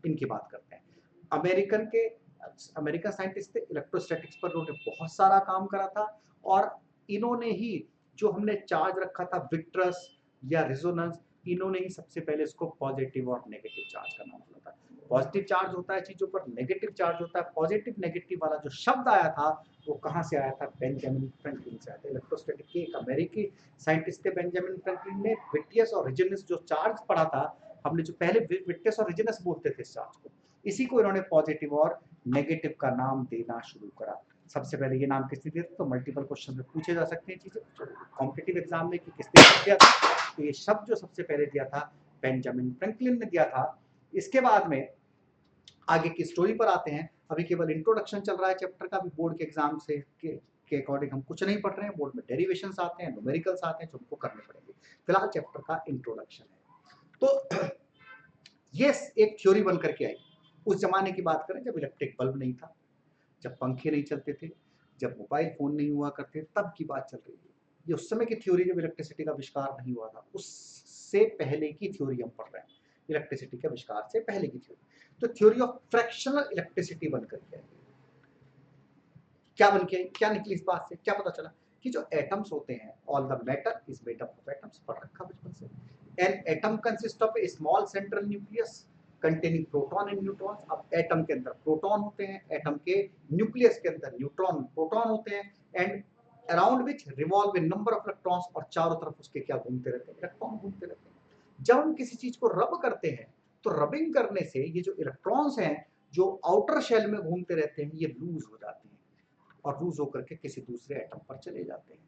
इनकी बात करते हैं। अमेरिकन साइंटिस्ट थे, इलेक्ट्रोस्टैटिक्स पर उन्होंने बहुत सारा काम करा था, और इन्होंने ही जो हमने चार्ज रखा था विक्ट्रस या रेजोनेंस, इन्होंने ही सबसे पहले इसको पॉजिटिव और नेगेटिव चार्ज का नाम दिया था। पॉजिटिव चार्ज होता है चीजों पर, नेगेटिव चार्ज होता है। पॉजिटिव नेगेटिव वाला जो शब्द आया था वो कहाँ से आया था, बेंजामिन फ्रैंकलिन से आया था। इलेक्ट्रोस्टैटिक के एक अमेरिकी साइंटिस्ट थे बेंजामिन फ्रैंकलिन ने विट्रियस और रेजोनेंस जो चार्ज पढ़ा था, हमने जो पहले विट्रियस और रेजोनेंस बोलते थे इस चार्ज को, इसी को इन्होंने पॉजिटिव और नेगेटिव का नाम देना शुरू करा। सबसे पहले ये नाम किसने दिया था, तो मल्टीपल क्वेश्चन में पूछे जा सकते हैं चीजें कॉम्पिटिटिव एग्जाम में कि किसने दिया था। तो ये शब्द जो सबसे पहले दिया था बेंजामिन फ्रैंकलिन ने दिया था। इसके बाद में आगे की स्टोरी पर आते हैं। अभी केवल इंट्रोडक्शन चल रहा है चैप्टर का, अभी बोर्ड के एग्जाम से के अकॉर्डिंग हम कुछ नहीं पढ़ रहे हैं। बोर्ड में डेरिवेशंस आते हैं, न्यूमेरिकल्स आते हैं जो हमको करने पड़ेंगे। फिलहाल चैप्टर का इंट्रोडक्शन है। तो ये एक थ्योरी बन करके आई। उस जमाने की बात करें जब इलेक्ट्रिक बल्ब नहीं था, जब पंखे नहीं चलते थे, जब मोबाइल फोन नहीं हुआ करते, तब की बात चल रही है। ये उस समय की थ्योरी, जब इलेक्ट्रिसिटी का आविष्कार नहीं हुआ था, उससे पहले की थ्योरी हम पढ़ रहे हैं। इलेक्ट्रिसिटी के आविष्कार से पहले की थ्योरी। तो थ्योरी ऑफ फ्रैक्शनल इलेक्ट्रिसिटी बन करके आई। क्या बन के आई, क्या निकली इस बात से, क्या पता चला कि जो एटम्स होते हैं, all the matter is made up of atoms, पढ़ रखा बचपन से। An atom consist of A small central nucleus containing proton and neutrons. अब एटम के अंदर प्रोटॉन होते हैं, एटम के न्यूक्लियस के अंदर न्यूट्रॉन प्रोटॉन होते हैं, and around which revolve A number of electrons, और चारों तरफ उसके क्या घूमते रहते हैं, इलेक्ट्रॉन घूमते रहते हैं। जब हम किसी चीज को रब करते हैं तो रबिंग करने से ये जो इलेक्ट्रॉन्स हैं जो आउटर शेल में घूमते रहते हैं, ये लूज हो जाते हैं और लूज होकर के किसी दूसरे एटम पर चले जाते हैं।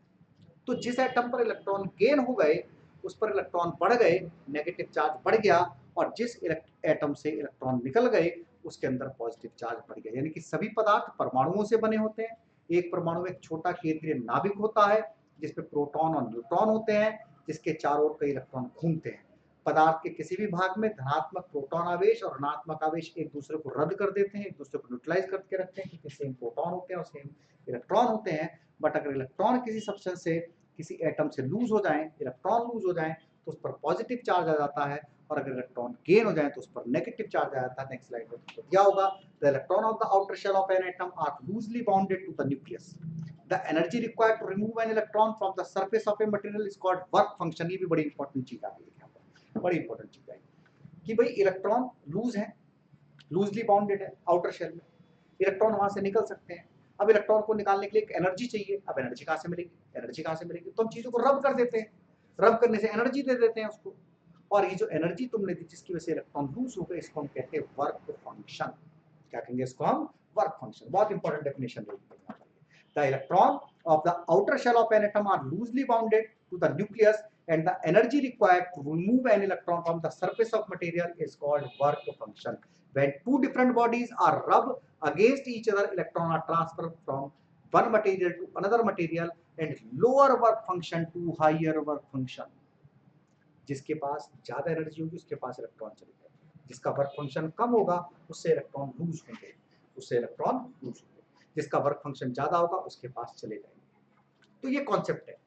तो जिस एटम पर इलेक्ट्रॉन गेन हो गए उस पर इलेक्ट्रॉन बढ़ गए, नेगेटिव चार्ज बढ़ गया, और जिस एटम से इलेक्ट्रॉन निकल गए उसके अंदर पॉजिटिव चार्ज बढ़ गया। यानी कि सभी पदार्थ परमाणुओं से बने होते हैं। एक परमाणु में एक छोटा केंद्रीय नाभिक होता है जिसमें प्रोटॉन और न्यूट्रॉन होते हैं, जिसके चारों ओर कई इलेक्ट्रॉन घूमते हैं। पदार्थ के किसी भी भाग में धनात्मक प्रोटॉन आवेश और ऋणात्मक आवेश एक दूसरे को रद्द कर देते हैं, एक दूसरे को न्यूट्रलाइज करके रखते हैं, क्योंकि सेम प्रोटॉन होते हैं और सेम इलेक्ट्रॉन होते हैं। बट अगर इलेक्ट्रॉन किसी सब्सटेंस से, किसी एटम से लूज हो जाए, इलेक्ट्रॉन लूज हो जाए, तो उस पर पॉजिटिव चार्ज आ जाता है, और अगर इलेक्ट्रॉन गेन हो जाए तो उस पर नेगेटिव चार्ज आ जाता है। नेक्स्ट स्लाइड में तो दिया होगा, the electron of the outer shell of an atom are loosely bounded to the nucleus. The energy required to remove an electron from the surface of a material is called work function. ये भी बड़ी इंपॉर्टेंट चीज आ गई है यहाँ पर, बड़ी इंपॉर्टेंट चीज आई कि भाई इलेक्ट्रॉन लूज है, लूजली बाउंडेड है आउटर शेल में, इलेक्ट्रॉन वहां से निकल सकते हैं। अब इलेक्ट्रॉन को निकालने के लिए एक एनर्जी चाहिए। अब एनर्जी कहाँ से मिलेगी, एनर्जी कहाँ से मिलेगी, तो हम चीजों को रब कर देते हैं, रब करने से एनर्जी दे देते हैं उसको, और ये जो एनर्जी तुमने दी जिसकी वजह से इलेक्ट्रॉन लूज हो गए, इसको हम कहते हैं वर्क फंक्शन। क्या कहेंगे इसको हम, वर्क फंक्शन। बहुत इंपॉर्टेंट डेफिनेशन है। The electron of the outer shell of an atom are loosely bounded to the nucleus, and the energy required to remove an electron from the surface of material is called work function. When two different bodies are rubbed against each other, electrons are transferred from one material to another material, and lower work function to higher work function. जिसके पास ज्यादा एनर्जी होगी उसके पास इलेक्ट्रॉन चले जाएंगे, जिसका वर्क फंक्शन कम होगा उससे इलेक्ट्रॉन लूज होंगे, जिसका वर्क फंक्शन ज्यादा होगा उसके पास चले जाएंगे। तो ये कॉन्सेप्ट है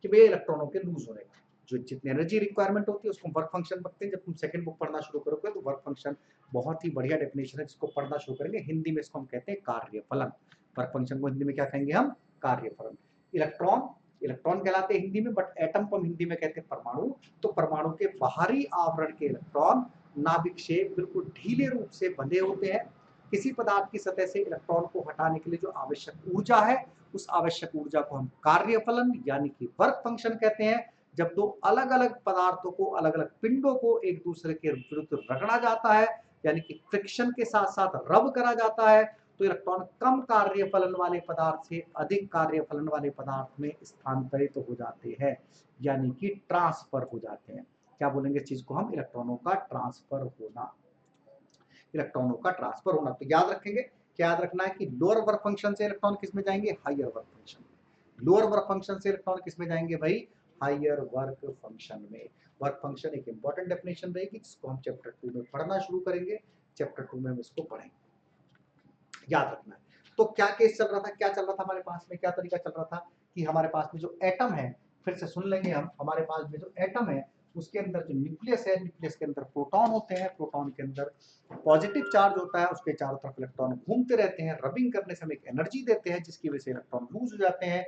कि भैया इलेक्ट्रॉनों के लूज होने का जो जितनी एनर्जी रिक्वायरमेंट होती है उसको वर्क फंक्शन रखते हैं। जब तुम सेकंड बुक पढ़ना शुरू करोगे तो वर्क फंक्शन बहुत ही बढ़िया डेफिनेशन है जिसको पढ़ना शुरू करेंगे। हिंदी में इसको हम कहते हैं कार्यफलन। वर्क फंक्शन को हिंदी में क्या कहेंगे हम? कार्यफलन। इलेक्ट्रॉन इलेक्ट्रॉन कहलाते हैं हिंदी में, बट एटम को हम हिंदी में कहते हैं परमाणु। तो परमाणु के बाहरी आवरण के इलेक्ट्रॉन नाभिक से बिल्कुल ढीले रूप से बंधे होते हैं। किसी पदार्थ की सतह से इलेक्ट्रॉन को हटाने के लिए जो आवश्यक ऊर्जा है उस आवश्यक ऊर्जा को हम कार्यफलन यानी कि वर्क फंक्शन कहते हैं। जब दो अलग अलग पदार्थों को, अलग अलग पिंडों को एक दूसरे के विरुद्ध रगड़ा जाता है यानी कि फ्रिक्शन के साथ साथ रब करा जाता है, तो इलेक्ट्रॉन कम कार्यफलन वाले पदार्थ से अधिक कार्यफलन वाले पदार्थ में स्थानांतरित हो जाते हैं, यानी कि ट्रांसफर हो जाते हैं। क्या बोलेंगे इस चीज को हम? इलेक्ट्रॉनों का ट्रांसफर होना। इलेक्ट्रॉनों का ट्रांसफर होना। तो याद रखेंगे, क्या याद रखना है कि लोअर वर्क फंक्शन से इलेक्ट्रॉन किस में जाएंगे? हायर वर्क फंक्शन में। लोअर वर्क फंक्शन से इलेक्ट्रॉन किस में जाएंगे भाई? हायर वर्क फंक्शन में। वर्क फंक्शन एक इंपॉर्टेंट डेफिनेशन रहेगी जिसको हम चैप्टर 2 में पढ़ना शुरू करेंगे। चैप्टर 2 में हम इसको पढ़ेंगे, याद रखना है। तो क्या केस चल रहा था, क्या चल रहा था हमारे पास में, क्या तरीका चल रहा था कि हमारे पास में जो एटम है, फिर से सुन लेंगे हम, हमारे पास में जो एटम है उसके अंदर जो न्यूक्लियस है, न्यूक्लियस के अंदर प्रोटॉन होते हैं, प्रोटॉन के अंदर पॉजिटिव चार्ज होता है, उसके चारों तरफ इलेक्ट्रॉन घूमते रहते हैं, रबिंग करने से हम एक एनर्जी देते हैं जिसकी वजह से इलेक्ट्रॉन लूज हो जाते हैं।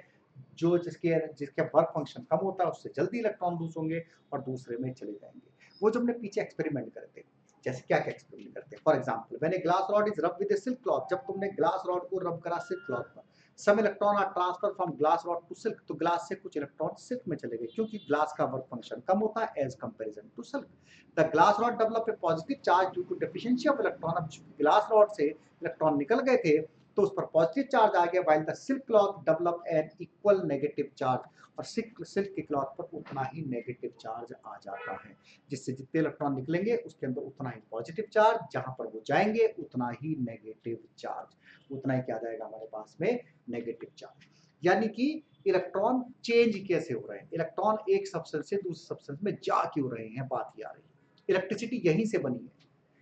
जो जिसके वर्क फंक्शन कम होता है उससे जल्दी इलेक्ट्रॉन लूज होंगे और दूसरे में चले जाएंगे। वो जो हमने पीछे एक्सपेरिमेंट करे थे, जैसे क्या क्या एक्सपेरिमेंट करते हैं। For example, when A glass rod is रब विद ए सिल्क क्लॉथ, जब तुमने ग्लास रॉड को रब करा सिल्क क्लॉथ पर, some electron are transfer from glass rod to silk, तो ग्लास से कुछ इलेक्ट्रॉन सिल्क में चले गए क्योंकि ग्लास का वर्क फंक्शन कम होता है as comparison to silk. The glass rod develop a positive charge due to deficiency of electron. अब ग्लास रॉड से इलेक्ट्रॉन निकल गए थे तो उस पर पॉजिटिव चार्ज आ गया, while the silk cloth develop an equal negative charge, और सिल्क के क्लॉथ पर उतना ही नेगेटिव चार्ज आ जाता है, जिससे जितने इलेक्ट्रॉन निकलेंगे उसके अंदर उतना ही पॉजिटिव चार्ज, जहां पर वो जाएंगे उतना ही नेगेटिव चार्ज, उतना ही क्या जाएगा हमारे पास में? Negative charge. यानी कि इलेक्ट्रॉन चेंज कैसे हो रहे हैं, इलेक्ट्रॉन एक सब्सटेंस से दूसरे सब्सटेंस में जा क्यों रहे हैं, बात ही आ रही है। इलेक्ट्रिसिटी यहीं से बनी है,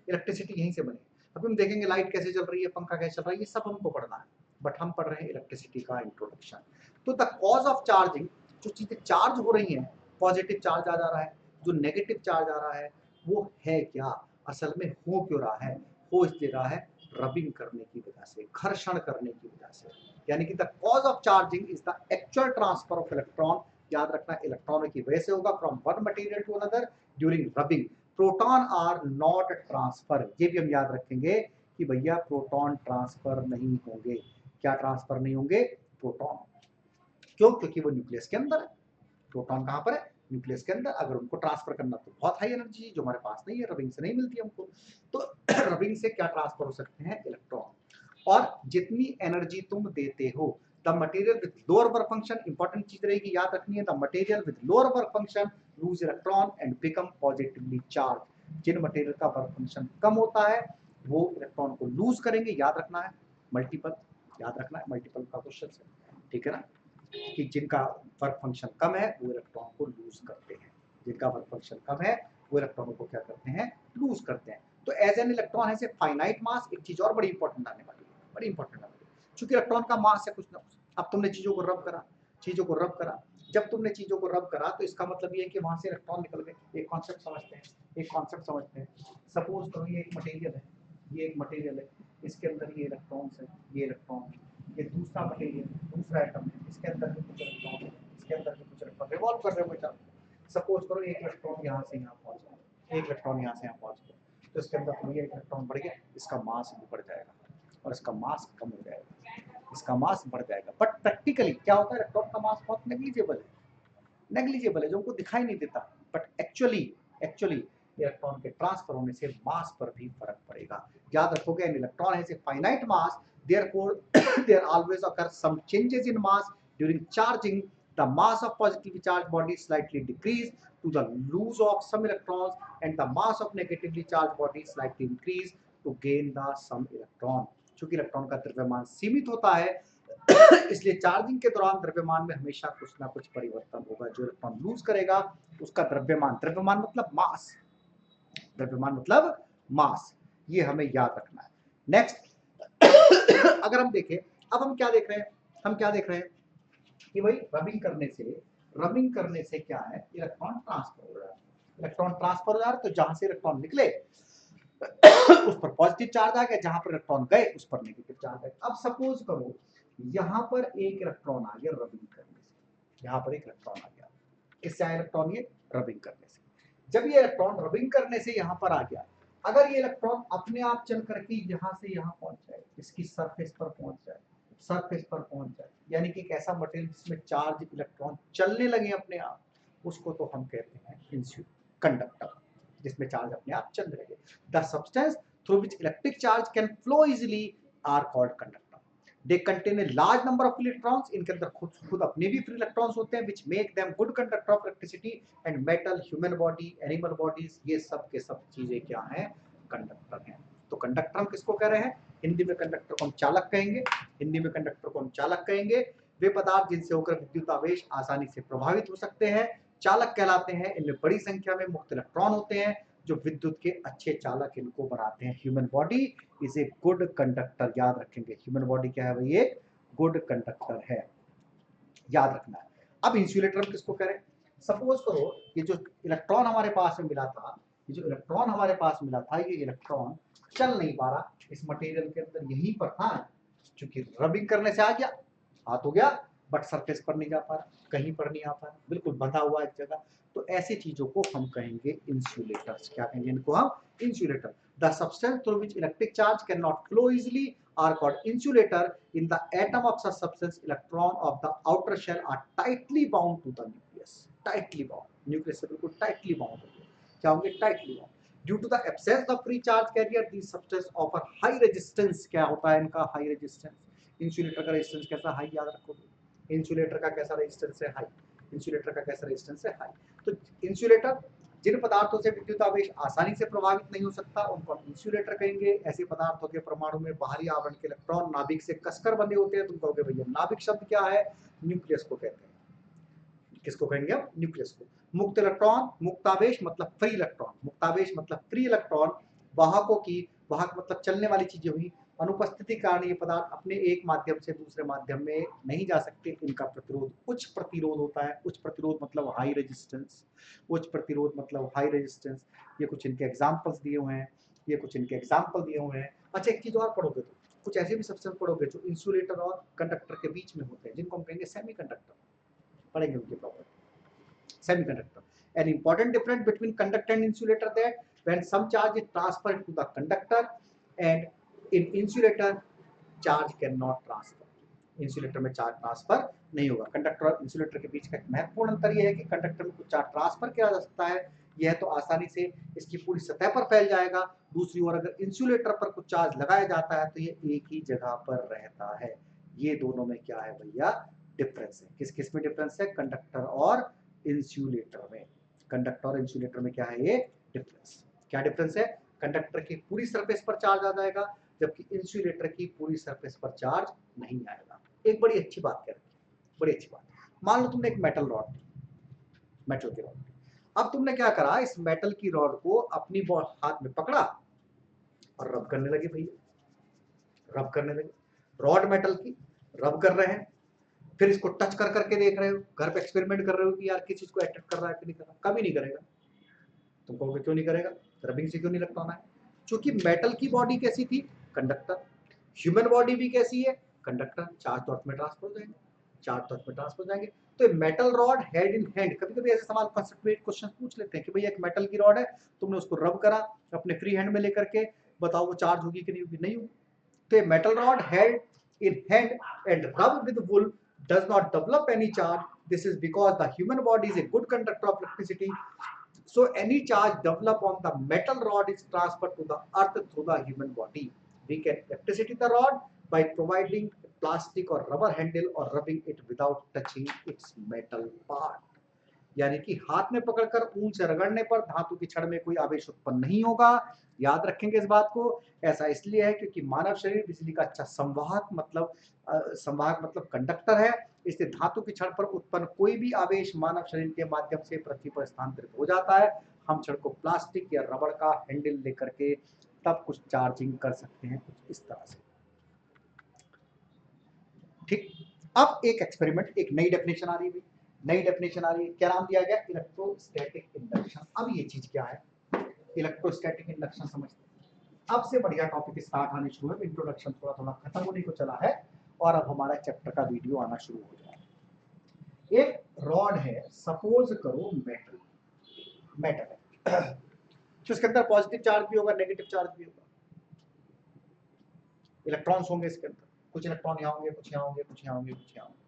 इलेक्ट्रिसिटी यहीं से बनी है। अभी हम देखेंगे लाइट कैसे चल रही है, पंखा कैसे चल रहा है, ये सब हमको पढ़ना है, बट हम पढ़ रहे हैं इलेक्ट्रिसिटी का इंट्रोडक्शन। तो द कॉज ऑफ चार्जिंग, जो चीजें चार्ज हो रही हैं, पॉजिटिव चार्ज आ जा रहा है, जो नेगेटिव चार्ज आ रहा है, वो है क्या, असल में हो क्यों रहा है? हो इसलिए रहा है रबिंग करने की वजह से, घर्षण करने की वजह से। यानी कि the cause of charging is the actual transfer of electron. याद रखना, इलेक्ट्रॉनों की वजह से होगा from one material to another during rubbing. Proton are not transfer, ये भी हम याद रखेंगे कि भैया प्रोटॉन ट्रांसफर नहीं होंगे। क्या ट्रांसफर नहीं होंगे? प्रोटॉन। क्यों? क्योंकि वो न्यूक्लियस के अंदर है। प्रोटॉन कहां पर है? न्यूक्लियस के अंदर। अगर उनको ट्रांसफर करना तो बहुत हाई एनर्जी जो हमारे पास नहीं है, रबिंग से नहीं मिलती हमको। तो रबिंग से क्या ट्रांसफर हो सकते हैं? इलेक्ट्रॉन। और जितनी एनर्जी तुम देते हो, the material with lower work function, important चीज रहेगी याद रखनी है, the material with lower work function loose electron and become positively charge. जिन मटेरियल का वर्क फंक्शन कम होता है वो इलेक्ट्रॉन को लूज करेंगे। याद रखना है मल्टीपल, याद रखना है मल्टीपल का क्वेश्चन है, ठीक है ना, कि जिनका वर्क फंक्शन कम है वो इलेक्ट्रॉन को लूज करते हैं, जिनका वर्क फंक्शन कम है वो इलेक्ट्रॉनों को क्या करते हैं? लूज करते हैं। तो एज एन इलेक्ट्रॉन है फाइनाइट मास, एक चीज और बड़ी इंपॉर्टेंट आने वाली है, बड़ी इंपॉर्टेंट आने वाली है, क्योंकि इलेक्ट्रॉन का मास है कुछ ना कुछ। अब तुमने चीजों को रब करा, चीजों को रब करा, जब तुमने चीजों को रब करा तो इसका मतलब ये है कि वहां से इलेक्ट्रॉन निकल गए। एक कॉन्सेप्ट समझते हैं, एक कॉन्सेप्ट समझते हैं। सपोज करो ये एक मटेरियल है, ये एक मटेरियल है, इसके अंदर ये इलेक्ट्रॉन्स है, ये इलेक्ट्रॉन है, ये दूसरा मटेरियल, दूसरा एटम है, इसके अंदर भी कुछ इलेक्ट्रॉन है, इसके अंदर भी कुछ इलेक्ट्रॉन रिवॉल्व कर रहे हो बेटा। सपोज करो एक इलेक्ट्रॉन यहाँ से यहाँ पहुंच गया, एक इलेक्ट्रॉन यहाँ से यहाँ पहुंच गया, तो इसके अंदर तो ये इलेक्ट्रॉन बढ़ गया, इसका मास भी बढ़ जाएगा और इसका मास कम हो जाएगा, इसका मास बढ़ जाएगा। बट प्रैक्टिकली क्या होता है, इलेक्ट्रॉन का मास बहुत नेग्लिजिबल है, नेग्लिजिबल है, जो उनको दिखाई नहीं देता। बट एक्चुअली इलेक्ट्रॉन के ट्रांसफर होने से मास पर भी फर्क पड़ेगा। याद रखोगे, an electron has a finite mass, therefore there always occur some changes in mass during charging. The mass of positively charged body slightly decrease to the lose of some electrons and the mass of negatively charged body slightly increase to gain the some electron. चूंकि इलेक्ट्रॉन का द्रव्यमान सीमित होता है इसलिए चार्जिंग के दौरान द्रव्यमान में हमेशा कुछ ना कुछ परिवर्तन होगा। जो इलेक्ट्रॉन लूज करेगा उसका द्रव्यमान, द्रव्यमान मतलब मास, द्रव्यमान मतलब मास, ये हमें याद रखना है। नेक्स्ट अगर हम देखें, अब हम क्या देख रहे हैं, हम क्या देख रहे हैं कि भाई रबिंग करने से क्या है, इलेक्ट्रॉन ट्रांसफर हो रहा है। इलेक्ट्रॉन ट्रांसफर हो रहा है तो जहां से इलेक्ट्रॉन निकले उस पर पॉजिटिव चार्ज आ गया, जहां पर इलेक्ट्रॉन गए उस पर नेगेटिव चार्ज आया। अब सपोज करो यहां पर एक इलेक्ट्रॉन आ गया रबिंग करने से, यहां पर एक इलेक्ट्रॉन आ गया, किससे आया इलेक्ट्रॉन, ये रबिंग करने से। जब ये इलेक्ट्रॉन रबिंग करने से यहां पर आ गया, अगर ये इलेक्ट्रॉन अपने आप चल करके यहां से यहां पहुंच जाए, इसकी सरफेस पर पहुंच जाए, सरफेस पर पहुंच जाए, यानी कि एक ऐसा मटेरियल जिसमें चार्ज इलेक्ट्रॉन चलने लगे अपने आप, उसको तो हम कहते हैं कंडक्टर, जिसमें चार्ज अपने आप चलने लगे। The substance through which electric charge can flow easily are called conductor. They contain a large number of electrons, इनके अंदर खुद अपने भी फ्री इलेक्ट्रॉन्स होते हैं, which make them good conductor of electricity and metal, human body, animal bodies, ये सब के सब चीजें क्या हैं, कंडक्टर हैं। तो कंडक्टर हम किसको कह रहे हैं, हिंदी में कंडक्टर को हम चालक कहेंगे, हिंदी में कंडक्टर को हम चालक कहेंगे। वे पदार्थ जिनसे होकर विद्युत आवेश आसानी से प्रभावित हो सकते हैं चालक कहलाते हैं। इनमें बड़ी संख्या में मुक्त इलेक्ट्रॉन होते हैं जो विद्युत के अच्छे चालक इनको बनाते हैं। Human body is a good conductor, याद रखेंगे ह्यूमन बॉडी क्या है भाई, एक गुड कंडक्टर है, याद रखना है। अब इंसुलेटर किसको करें, सपोज करो ये जो इलेक्ट्रॉन हमारे पास में मिला था, ये जो इलेक्ट्रॉन हमारे पास मिला था, ये इलेक्ट्रॉन चल नहीं पा रहा, इस मटेरियल के अंदर यहीं पर था, क्योंकि रबिंग करने से आ गया, हाथ हो गया, बट सरफेस पर नहीं जा पा रहा, कहीं पर नहीं आ पा रहा, बिल्कुल बंधा हुआ एक जगह। तो ऐसी चीजों को हम कहेंगे इंसुलेटर्स। क्या कहेंगे इनको हम, insulator. The substance through which electric charge can not flow easily are called insulator. In the atom of such substance, electron of the outer shell are tightly bound to the nucleus. Tightly bound. Nucleus से बिल्कुल tightly bound होते हैं। क्या होंगे, tightly bound. Due to the absence of free charge carrier, these substances offer high resistance. क्या होता है इनका, high resistance. इंसुलेटर का रेजिस्टेंस कैसा, हाई, याद रखोगे। इंसुलेटर का कैसा रेजिस्टेंस है, हाई। इंसुलेटर का कैसा रेजिस्टेंस है, हाई। तो इंसुलेटर जिन पदार्थों से विद्युत आवेश आसानी से प्रभावित नहीं हो सकता उनको हम इंसुलेटर कहेंगे। ऐसे पदार्थों के परमाणु में बाहरी आवरण के इलेक्ट्रॉन नाभिक से कसकर बंधे होते हैं, तुम कहोगे भैया नाभिक शब्द क्या है, न्यूक्लियस को कहते हैं। किसको कहेंगे हम, न्यूक्लियस को। मुक्त इलेक्ट्रॉन, मुक्तावेश मतलब फ्री इलेक्ट्रॉन, मुक्तावेश मतलब फ्री इलेक्ट्रॉन, वाहकों की, वाहक मतलब चलने वाली चीजें हुई, अनुपस्थिति कारण ये पदार्थ अपने एक माध्यम से दूसरे माध्यम में नहीं जा सकते। इनका प्रतिरोध उच्च प्रतिरोध होता है। उच्च प्रतिरोध मतलब हाई रेजिस्टेंस, उच्च प्रतिरोध मतलब हाई रेजिस्टेंस। ये कुछ इनके एग्जांपल्स दिए हुए हैं, ये कुछ इनके एग्जांपल दिए हुए हैं। अच्छा एक चीज और पढ़ोगे तो कुछ ऐसे भी सब्सटेंस पढ़ोगे जो इंसुलेटर और कंडक्टर के बीच में होते हैं, जिनको हम कहेंगे सेमीकंडक्टर, पढ़ेंगे उनके proper. Semiconductor. An important difference between conductor and insulator that when some charge is transferred to the conductor and in insulator charge cannot transfer. Insulator में चार्ज ट्रांसफर नहीं होगा। कंडक्टर और इंसुलेटर के बीच का एक महत्वपूर्ण अंतर यह है कि कंडक्टर में कुछ चार्ज ट्रांसफर किया जा सकता है, यह तो आसानी से इसकी पूरी सतह पर फैल जाएगा। दूसरी ओर अगर इंसुलेटर पर कुछ चार्ज लगाया जाता है तो ये एक ही जगह पर रहता है। ये दोनों में क्या है भैया, डिफरेंस है। किस किस में डिफरेंस है, कंडक्टर और इंसुलेटर में। कंडक्टर और इंसुलेटर में क्या है ये डिफरेंस, क्या डिफरेंस है, कंडक्टर की पूरी सरफेस पर चार्ज आ जाएगा जबकि इंसुलेटर की पूरी सरफेस पर चार्ज नहीं आएगा। एक बड़ी अच्छी बात कह रही है, बड़ी अच्छी बात। मान लो तुमने एक मेटल रॉड, मेटल की रॉड, अब तुमने क्या करा, इस मेटल की रॉड को अपनी हाथ में पकड़ा और रब करने लगे भैया, रब करने लगे, रॉड मेटल की रब कर रहे हैं, फिर इसको टच कर करके देख रहे हो, घर पे एक्सपेरिमेंट कर रहे हो कि यार किस चीज को अट्रैक्ट कर रहा है कि नहीं कर रहा, कभी नहीं करेगा। तुम कहोगे क्यों नहीं करेगा, रबिंग से क्यों नहीं इलेक्ट्रॉन आए, क्योंकि मेटल की बॉडी कैसी थी, कंडक्टर, ह्यूमन बॉडी भी कैसी है, कंडक्टर, चार्ज तो में ट्रांसफर हो जाएंगे, चार्ज तो में ट्रांसफर हो जाएंगे। तो metal rod hand in hand, कभी कभी ऐसे सवाल कंसेप्ट क्वेश्चन पूछ लेते हैं कि भैया एक मेटल की रॉड है, तुमने उसको रब करा अपने फ्री हैंड में लेकर के, बताओ वो चार्ज होगी कि नहीं होगी, नहीं होगी। तो metal rod hand in hand and rub with wool does not develop any charge. This is because the human body is a good conductor of electricity. So any charge developed on the metal rod is transferred to the earth through the human body. We can electricity the rod by providing plastic or rubber handle or rubbing it without touching its metal part. यानी कि हाथ में पकड़कर ऊन से रगड़ने पर धातु की छड़ में कोई आवेश उत्पन्न नहीं होगा, याद रखेंगे इस बात को। ऐसा इसलिए है क्योंकि मानव शरीर बिजली का अच्छा संवाहक मतलब कंडक्टर है, इसलिए धातु की क्षण पर उत्पन्न कोई भी आवेश मानव शरीर के माध्यम से पृथ्वी पर स्थानांतरित हो जाता है। हम क्षण को प्लास्टिक या रबड़ का हैंडल लेकर के तब कुछ चार्जिंग कर सकते हैं, कुछ इस तरह से। ठीक, अब एक एक्सपेरिमेंट, एक नई डेफिनेशन आ रही है, नई डेफिनेशन आ रही है, क्या नाम दिया गया? Electrostatic induction. अब ये चीज क्या है? इलेक्ट्रोस्टैटिक इंडक्शन समझते हैं। अब से बढ़िया टॉपिक स्टार्ट आने शुरू है, इंट्रोडक्शन थोड़ा थोड़ा खत्म होने को चला है और अब हमारा चैप्टर का वीडियो आना शुरू हो जाए। एक रॉड है, सपोज करो मेटल है तो इसके अंदर पॉजिटिव चार्ज भी होगा, नेगेटिव चार्ज भी होगा, इलेक्ट्रॉन्स होंगे इसके अंदर, कुछ इलेक्ट्रॉन यहाँ होंगे, कुछ यहाँ होंगे, कुछ यहाँ होंगे, कुछ यहाँ होंगे।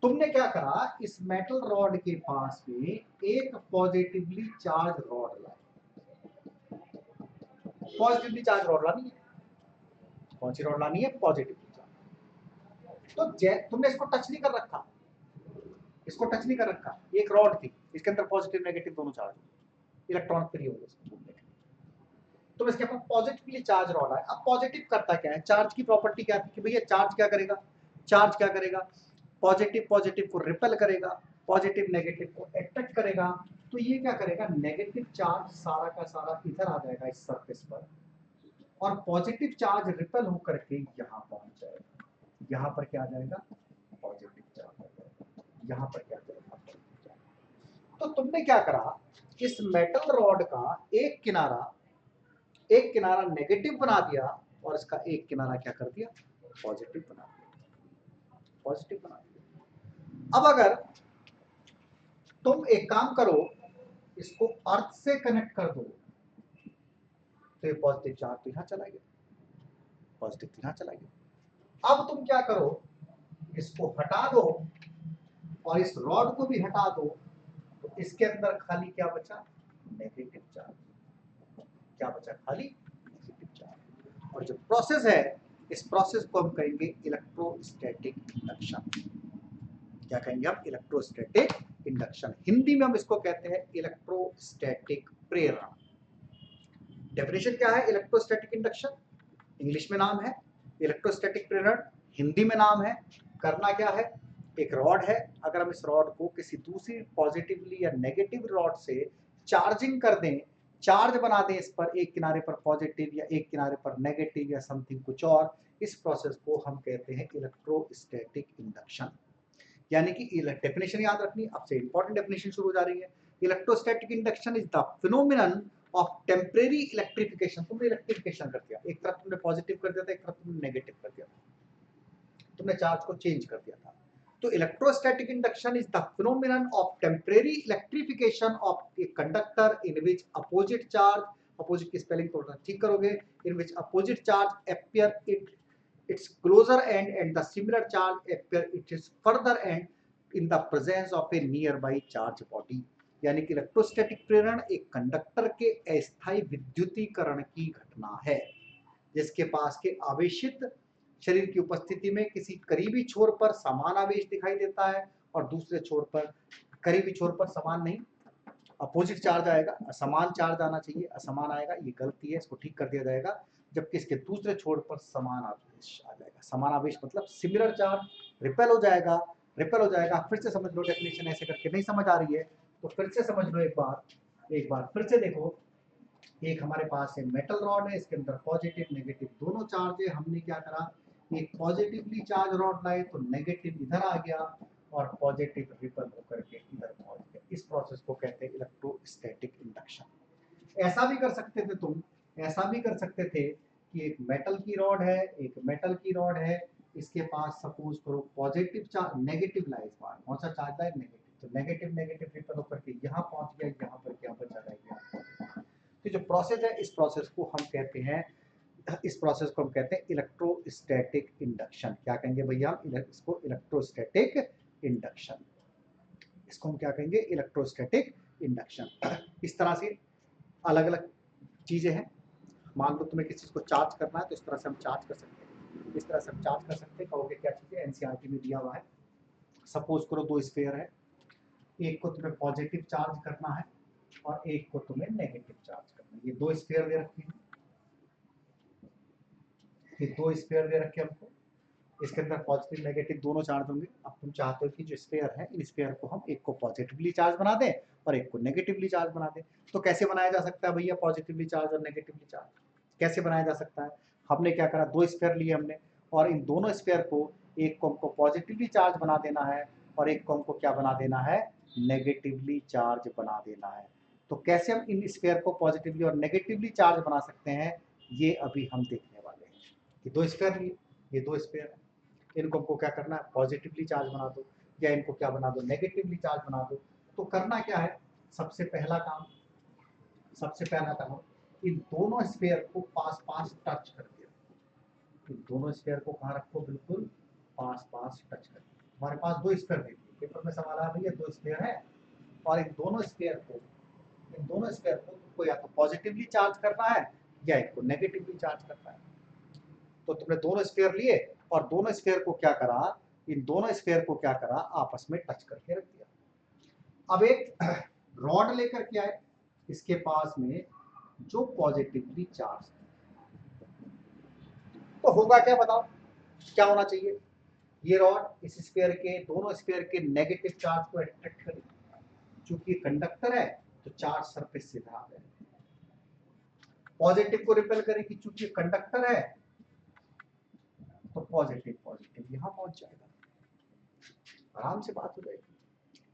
तुमने क्या करा, इस मेटल रॉड के पास में एक पॉजिटिवली चार्ज रॉड लाए। पॉजिटिवली चार्ज रॉड लानी है, कौन सी रॉड लानी है? Positively charge. तो तुमने इसको टच नहीं कर रखा, इसको टच नहीं कर रखा, एक रॉड थी, इसके अंदर पॉजिटिव नेगेटिव दोनों चार्ज, इलेक्ट्रॉन फ्री हो गए। तो इसके पास पॉजिटिवली चार्ज रॉड है। अब पॉजिटिव करता क्या है? चार्ज की प्रॉपर्टी क्या थी कि भैया चार्ज क्या करेगा? चार्ज क्या करेगा? पॉजिटिव पॉजिटिव को रिपेल करेगा, पॉजिटिव नेगेटिव को अट्रैक्ट करेगा। तो ये क्या करेगा? नेगेटिव चार्ज सारा का सारा इधर आ जाएगा इस सरफेस पर, और पॉजिटिव चार्ज रिपेल होकर के यहाँ पहुंच जाएगा। यहाँ पर क्या आ जाएगा? पॉजिटिव चार्ज आ जाएगा। यहाँ पर क्या आ जाएगा? Positive charge. तो तुमने क्या करा, इस मेटल रॉड का एक किनारा नेगेटिव बना दिया और इसका एक किनारा क्या कर दिया? पॉजिटिव बना दिया, पॉजिटिव बना दिया। अब अगर तुम एक काम करो, इसको अर्थ से कनेक्ट कर दो, तो ये पॉजिटिव चार्ज तो यहां चला गया, पॉजिटिव तो यहां चला गया। अब तुम क्या करो, इसको हटा दो और इस रॉड को भी हटा दो, तो इसके अंदर खाली क्या बचा? Negative charge. क्या बचा? खाली नेगेटिव चार्ज। और जो प्रोसेस है, इस प्रोसेस को हम कहेंगे इलेक्ट्रोस्टैटिक इंडक्शन। क्या कहेंगे हम? Electrostatic induction. हिंदी में हम इसको कहते हैं इलेक्ट्रोस्टैटिक प्रेरण। डेफिनेशन क्या है इलेक्ट्रोस्टैटिक इंडक्शन? इंग्लिश में नाम है, इलेक्ट्रोस्टैटिक प्रेरण हिंदी में नाम है। करना क्या है? एक रॉड है, अगर हम इस रॉड को किसी दूसरी पॉजिटिवली या नेगेटिव रॉड से चार्जिंग कर दें, चार्ज बना दें इस पर, एक किनारे पर पॉजिटिव या एक किनारे पर नेगेटिव या समथिंग कुछ और, इस प्रोसेस को हम कहते हैं इलेक्ट्रोस्टैटिक इंडक्शन। यानी कि डेफिनेशन याद रखनी, अब से इंपॉर्टेंट डेफिनेशन शुरू हो जा रही है। Electrostatic induction is the phenomenon of temporary electrification. तुमने इलेक्ट्रिफिकेशन कर दिया, एक तरफ तुमने पॉजिटिव कर दिया था, एक तरफ तुमने नेगेटिव कर दिया था, तुमने चार्ज को चेंज कर दिया था। तो electrostatic induction is the phenomenon of temporary electrification of a conductor in which opposite charge, opposite की स्पेलिंग थोड़ा ठीक करोगे, in which opposite charge appear its closer end and the similar charge appear its further end in the presence of a nearby charge body। यानी कि इलेक्ट्रोस्टैटिक प्रेरण एक कंडक्टर के अस्थायी विद्युतीकरण की घटना है, जिसके पास के आवेशित शरीर की उपस्थिति में किसी करीबी छोर पर समान आवेश दिखाई देता है और दूसरे छोर पर, करीबी छोर पर समान नहीं, अपोजिट चार्ज आएगा, असमान चार्ज आना चाहिए, असमान आएगा, ये गलती है, इसको ठीक कर दिया जाएगा। जबकि इसके दूसरे छोर पर समान आवेश आ जाएगा। समान आवेश मतलब सिमिलर चार्ज रिपेल हो जाएगा, रिपेल हो जाएगा। फिर से समझ लो, डेफिनेशन ऐसे करके नहीं समझ आ रही है तो फिर से समझ लो, एक बार फिर से देखो। एक हमारे पास है मेटल रॉड है, इसके अंदर पॉजिटिव नेगेटिव दोनों चार्ज है। हमने क्या करा, एक पॉजिटिवली चार्ज रॉड लाए तो नेगेटिव इधर आ गया और पॉजिटिव रिपेल होकर के इधर पहुंच गया। इस प्रोसेस को कहते हैं इलेक्ट्रोस्टैटिक इंडक्शन। ऐसा भी कर सकते थे तुम, ऐसा भी कर सकते थे कि एक मेटल की रॉड है, एक मेटल की रॉड है, इसके पास सपोज करो पॉजिटिव चार्ज, नेगेटिव लाए, इस बार कौन सा चार्ज लाए? नेगेटिव। तो नेगेटिव नेगेटिव रिपेल होकर के यहाँ पहुंच गया, यहाँ पर क्या बचा रह गया। तो जो प्रोसेस है, इस प्रोसेस को हम कहते हैं, इस प्रोसेस को हम कहते हैं इलेक्ट्रोस्टैटिक इंडक्शन। क्या कहेंगे भैया? इसको इलेक्ट्रोस्टैटिक इंडक्शन। इसको हम क्या कहेंगे? Electrostatic induction. इस तरह से अलग अलग चीजें हैं। मान लो तुम्हें किसी चीज को चार्ज करना है तो इस तरह से हम चार्ज कर सकते हैं, इस तरह से हम चार्ज कर सकते हैं। कहोगे क्या चीजें? एनसीईआरटी में दिया हुआ है। सपोज करो दो स्फीयर है, एक को तुम्हें पॉजिटिव चार्ज करना है और एक को तुम्हें नेगेटिव चार्ज करना ये दो स्फीयर दे रखे हैं, ये दो स्फीयर दे रखे हमको, इसके अंदर पॉजिटिव नेगेटिव दोनों चार्ज होंगे। अब तुम चाहते हो कि जो स्फीयर है, इन स्फीयर को हम एक को पॉजिटिवली चार्ज बना दें और एक को नेगेटिवली चार्ज बना दें। तो कैसे बनाया जा सकता है भैया पॉजिटिवली चार्ज और नेगेटिवली चार्ज? कैसे बनाया जा सकता है? हमने क्या करा, दो स्फीयर लिए हमने, और इन दोनों स्फीयर को, एक को हमको पॉजिटिवली चार्ज बना देना है और एक को हमको क्या बना देना है, नेगेटिवली चार्ज बना देना है। तो कैसे हम इन स्फीयर को पॉजिटिवली और नेगेटिवली चार्ज बना सकते हैं, ये अभी हम देखने वाले हैं। ये दो स्फीयर लिए, ये दो स्फीयर है, इनको हमको क्या करना है, पॉजिटिवली चार्ज बना दो या इनको क्या बना दो, नेगेटिवली चार्ज बना दो। तो करना क्या है, सबसे पहला काम इन दोनों स्फीयर को पास पास टच कर दिया। इन दोनों स्फीयर को कहाँ रखो, बिल्कुल पास पास टच कर दिया। हमारे पास दो स्फीयर दे दिए, पेपर में सवाल आ भैया दो स्फीयर है और इन दोनों स्फीयर को तुमको या तो पॉजिटिवली चार्ज करना है या इनको नेगेटिवली चार्ज करना है। तो तुमने दोनों स्फीयर लिए और दोनों स्फीयर को क्या करा, इन दोनों स्फीयर को क्या करा, आपस में टच करके रख दिया। अब एक रॉड लेकर के आए, इसके पास में जो पॉजिटिवली चार्ज, तो होगा क्या बताओ, क्या होना चाहिए, ये रॉड इस स्फीयर के, दोनों स्फीयर के नेगेटिव चार्ज को अट्रैक्ट करेगी। चूंकि कंडक्टर है तो चार्ज सरफेस से बाहर है, पॉजिटिव को रिपेल करेगी, चूंकि कंडक्टर है तो पॉजिटिव यहां पहुंच जाएगा, आराम से बात हो जाएगी।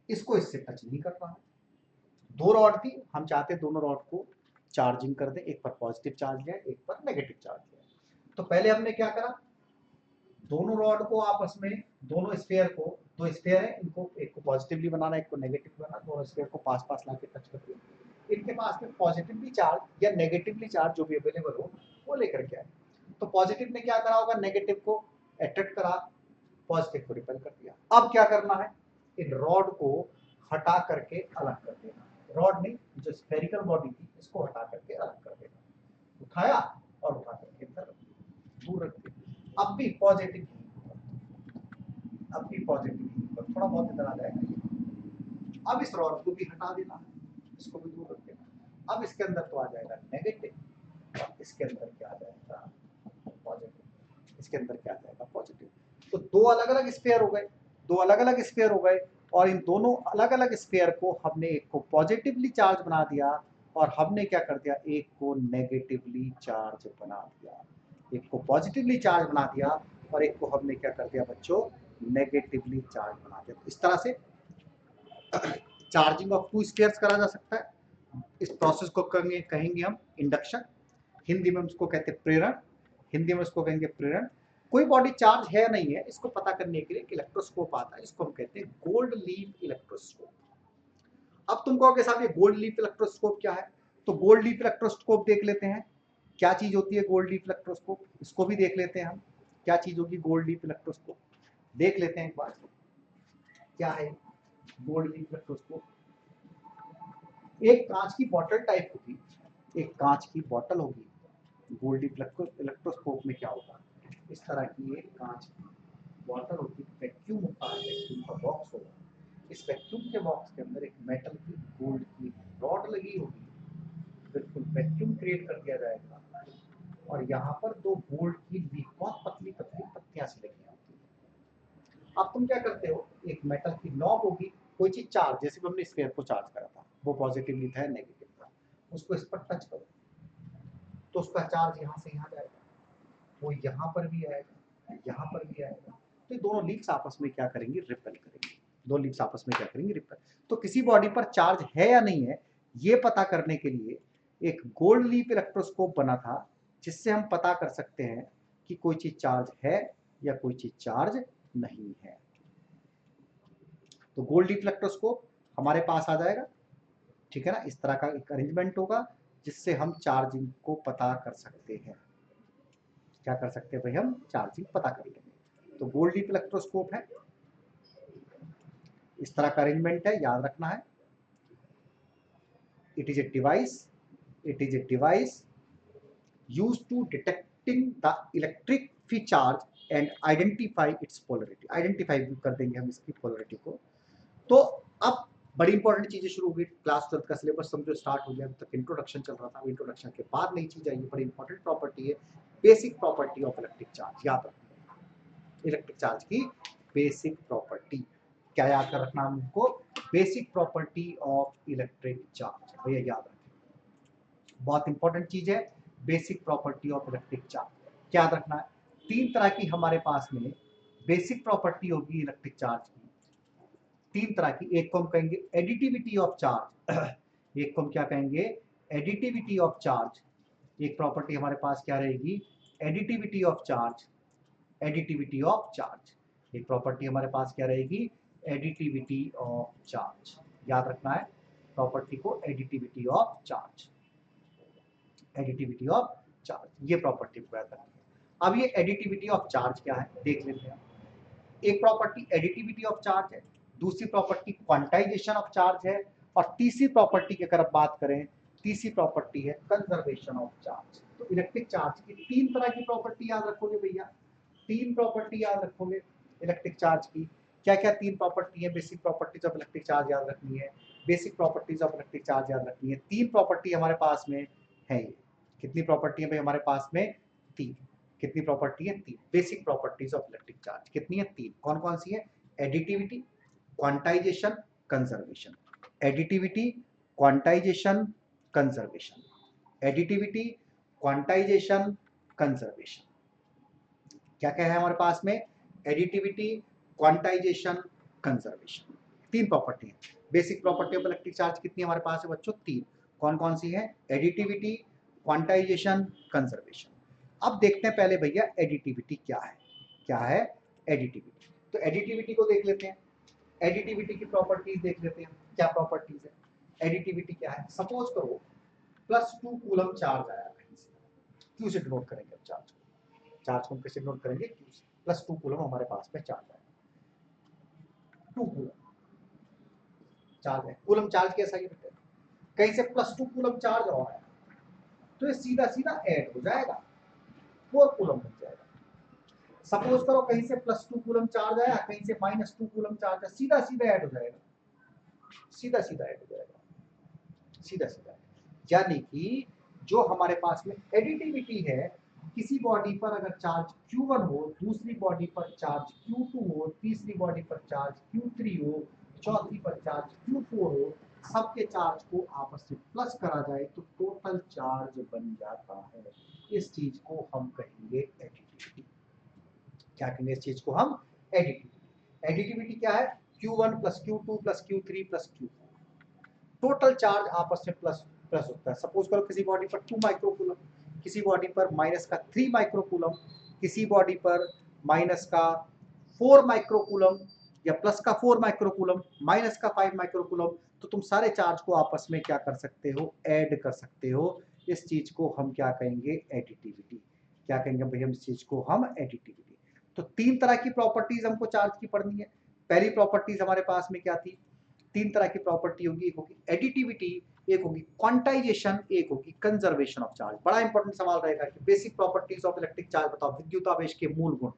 इसको इससे टच नहीं करना है। दो रॉड थी, हम चाहते दोनों रॉड को चार्जिंग कर दें, एक पर पॉजिटिव चार्ज लिया, एक पर नेगेटिव चार्ज लिया। तो पहले हमने क्या करा, दोनों रॉड को आपस में, दोनों स्फीयर को, दो स्फीयर है, इनको एक को पॉजिटिवली बनाना, एक को नेगेटिव बनाना, दोनों स्फीयर को पास पास लाके टच कर दिया। इनके पास में पॉजिटिवली चार्ज या नेगेटिवली चार्ज जो भी अवेलेबल हो वो लेकर के आए। तो पॉजिटिव ने क्या करा होगा, नेगेटिव को अट्रैक्ट करा, पॉजिटिव को रिपेल कर दिया। अब क्या करना है, इन रॉड को हटा करके अलग कर देना। रॉड नहीं, जो स्फेरिकल बॉडी थी इसको हटा करके अलग कर देना। उठाया और उठा करके इधर दूर रख दिया। अब भी पॉजिटिव, थोड़ा बहुत इधर आ जाएगा। अब इस रॉड को भी हटा देना, इसको भी दूर रख देना। अब इसके अंदर तो आ जाएगा नेगेटिव, इसके अंदर क्या आ जाएगा, पॉजिटिव। इसके अंदर क्या आ जाएगा, पॉजिटिव। तो दो अलग अलग स्फीयर हो गए, दो अलग अलग स्फीयर हो गए, और इन दोनों अलग अलग स्फीयर को हमने एक को पॉजिटिवली चार्ज बना दिया और हमने क्या कर दिया, एक को नेगेटिवली चार्ज बना दिया। एक को पॉजिटिवली चार्ज बना दिया और एक को हमने क्या कर दिया बच्चों, नेगेटिवली चार्ज बना दिया। इस तरह से चार्जिंग ऑफ टू स्फीयर्स करा जा सकता है। इस प्रोसेस को कहेंगे हम इंडक्शन, हिंदी में उसको कहते हैं प्रेरण, हिंदी में उसको कहेंगे प्रेरण। कोई बॉडी चार्ज है नहीं है, इसको पता करने के लिए एक इलेक्ट्रोस्कोप आता है, इसको हम कहते हैं गोल्ड लीफ इलेक्ट्रोस्कोप। अब तुम कहोगे साहब ये गोल्ड लीफ इलेक्ट्रोस्कोप क्या है, तो गोल्ड लीफ इलेक्ट्रोस्कोप देख लेते हैं क्या चीज होती है गोल्ड लीफ इलेक्ट्रोस्कोप, इसको भी देख लेते हैं हम क्या चीज होगी गोल्ड लीफ इलेक्ट्रोस्कोप। देख लेते हैं एक बार क्या है गोल्ड लीफ इलेक्ट्रोस्कोप। एक कांच की बोतल टाइप होगी, एक कांच की बोतल होगी। गोल्ड लीफ इलेक्ट्रोस्कोप में क्या होगा, इस तरह की एक कांच की बोतल होगी, वैक्यूम होता है, वैक्यूम का बॉक्स होगा। इस वैक्यूम के बॉक्स के अंदर एक मेटल की गोल्ड की रॉड लगी होगी, बिल्कुल वैक्यूम क्रिएट कर दिया जाएगा और यहाँ पर दो गोल्ड की लीफ, बहुत पतली पतली पत्तियां सी लगी होती है। अब तुम क्या करते हो, एक मेटल की नॉब होगी, कोई चीज चार्ज, जैसे कि हमने स्फीयर को चार्ज करा था, वो पॉजिटिवली था नेगेटिव था, उसको इस पर टच करो तो उसका चार्ज यहाँ से यहाँ जाएगा, वो यहाँ पर भी आएगा, यहाँ पर भी आएगा। तो ये दोनों लीफ्स आपस में क्या करेंगे, रिपेल करेंगे। दो लीफ्स आपस में क्या करेंगे, रिपेल। तो किसी बॉडी पर चार्ज है या नहीं है, ये पता करने के लिए एक गोल्ड लीफ इलेक्ट्रोस्कोप बना था, जिससे हम पता कर सकते हैं कि कोई चीज चार्ज है या कोई चीज चार्ज नहीं है। तो गोल्ड लीफ इलेक्ट्रोस्कोप हमारे पास आ जाएगा, ठीक है ना। इस तरह का एक अरेंजमेंट होगा जिससे हम चार्जिंग को पता कर सकते हैं। क्या कर सकते हैं भाई, हम चार्जिंग पता कर लेंगे। तो गोल्ड लीफ इलेक्ट्रोस्कोप है, इस तरह का अरेंजमेंट है, याद रखना है। It is a device used to detecting the electric field charge and identify its polarity। Identify कर देंगे हम इसकी पोलरिटी को। तो अब बड़ी इंपॉर्टेंट चीजें शुरू हो गई, क्लास 12 का सिलेबस समझो स्टार्ट हो गया, अभी तक इंट्रोडक्शन चल रहा था, इंट्रोडक्शन के बाद नई चीज आई है, बड़ी इंपॉर्टेंट प्रॉपर्टी है basic property of electric charge. याद रखना इलेक्ट्रिक चार्ज की बेसिक प्रॉपर्टी क्या याद कर रखना हमको, basic property of electric charge, भैया याद रखना बहुत इंपॉर्टेंट चीज है basic property of electric charge. क्या याद रखना है, तीन तरह की हमारे पास में बेसिक प्रॉपर्टी होगी इलेक्ट्रिक चार्ज की, तीन तरह की। एक को हम कहेंगे एडिटिविटी ऑफ चार्ज, एक को हम क्या कहेंगे एडिटिविटी ऑफ चार्ज, एक प्रॉपर्टी हमारे पास क्या रहेगी additivity of charge, additivity of charge, एक प्रॉपर्टी हमारे पास क्या रहेगी एडिटिविटी ऑफ चार्ज। याद रखना है प्रॉपर्टी को additivity of charge, additivity of charge, ये प्रॉपर्टी को याद रखना है। अब ये एडिटिविटी ऑफ चार्ज क्या है देख लेते हैं। एक प्रॉपर्टी एडिटिविटी ऑफ चार्ज है, दूसरी प्रॉपर्टी क्वांटाइजेशन ऑफ चार्ज है, और तीसरी प्रॉपर्टी की अगर आप बात करें, तीसरी प्रॉपर्टी है कंजर्वेशन ऑफ चार्ज। तो इलेक्ट्रिक चार्ज की तीन तरह की प्रॉपर्टी याद रखोगे भैया, तीन प्रॉपर्टी याद रखोगे इलेक्ट्रिक चार्ज की। क्या क्या तीन प्रॉपर्टी है basic properties of electric charge याद रखनी है, basic properties of electric charge याद रखनी है। तीन प्रॉपर्टी हमारे पास में है, ये कितनी प्रॉपर्टी है भाई हमारे पास में, तीन। कितनी प्रॉपर्टी है, तीन basic properties of electric charge, कितनी है, तीन। कौन कौन सी है, additivity, quantization, conservation. Additivity, quantization, conservation, additivity, quantization, conservation. क्या क्या है हमारे पास में, एडिटिविटी, क्वांटाइजेशन, कंजर्वेशन, तीन प्रॉपर्टी है। Basic property of electric charge कितनी हमारे पास है बच्चों, तीन। कौन कौन सी है, एडिटिविटी, क्वांटाइजेशन, कंजर्वेशन। अब देखते हैं पहले भैया एडिटिविटी क्या है, क्या है एडिटिविटी। तो एडिटिविटी को देख लेते हैं, एडिटिविटी की प्रॉपर्टीज देख लेते हैं, क्या प्रॉपर्टीज है एडिटिविटी क्या है। सपोज करो +2 कूलम चार्ज आया कहीं से, क्यू से डिनोट करेंगे अब चार्ज को, चार्ज को हम कैसे डिनोट करेंगे, क्यू से। +2 कूलम हमारे पास में चार्ज आया, 2 कूलम चार्ज है। कूलम चार्ज कैसा है बेटा, कहीं से +2 कूलम चार्ज हो रहा है तो ये सीधा सीधा ऐड हो जाएगा, 4 कूलम बन जाएगा। सपोज करो कहीं से +2 कूलम चार्ज आया, कहीं से -2 कूलम चार्ज आया, सीधा सीधा ऐड हो जाएगा, सीधा सीधा ऐड हो जाएगा, सीधा सीधा। यानी कि जो हमारे पास में एडिटिविटी है, किसी बॉडी पर अगर चार्ज Q1 हो, दूसरी बॉडी पर चार्ज Q2 हो, तीसरी बॉडी पर चार्ज Q3 हो, चौथी पर चार्ज Q4 हो, सबके चार्ज को आपस में प्लस करा जाए तो टोटल चार्ज बन जाता है। इस चीज को हम कहेंगे एडिटिविटी। क्या कहेंगे इस चीज को हम, एडिटिविटी। एडिटिविटी क्या है, Q1 + Q2 + Q3 + Q4, total charge आपस में प्लस प्लस होता है। सपोज करो किसी बॉडी पर 2 माइक्रोकूलम, किसी बॉडी पर -3 माइक्रोकूलम, किसी बॉडी पर -4 माइक्रोकूलम, या +4 माइक्रोकूलम, -5 माइक्रोकूलम। तो तुम सारे चार्ज को आपस में क्या कर सकते हो, ऐड कर सकते हो। इस चीज को हम क्या कहेंगे, एडिटिविटी। क्या कहेंगे भैया इस चीज को हम, एडिटिविटी। तो तीन तरह की प्रॉपर्टीज हमको चार्ज की पढ़नी है। पहली प्रॉपर्टीज हमारे पास में क्या थी, तीन तरह की प्रॉपर्टी होगी, एक होगी एडिटिविटी, एक होगी क्वांटाइजेशन, एक होगी कंजर्वेशन ऑफ चार्ज। बड़ा इंपॉर्टेंट सवाल रहेगा कि basic properties of electric charge बताओ, विद्युत आवेश के मूल गुण।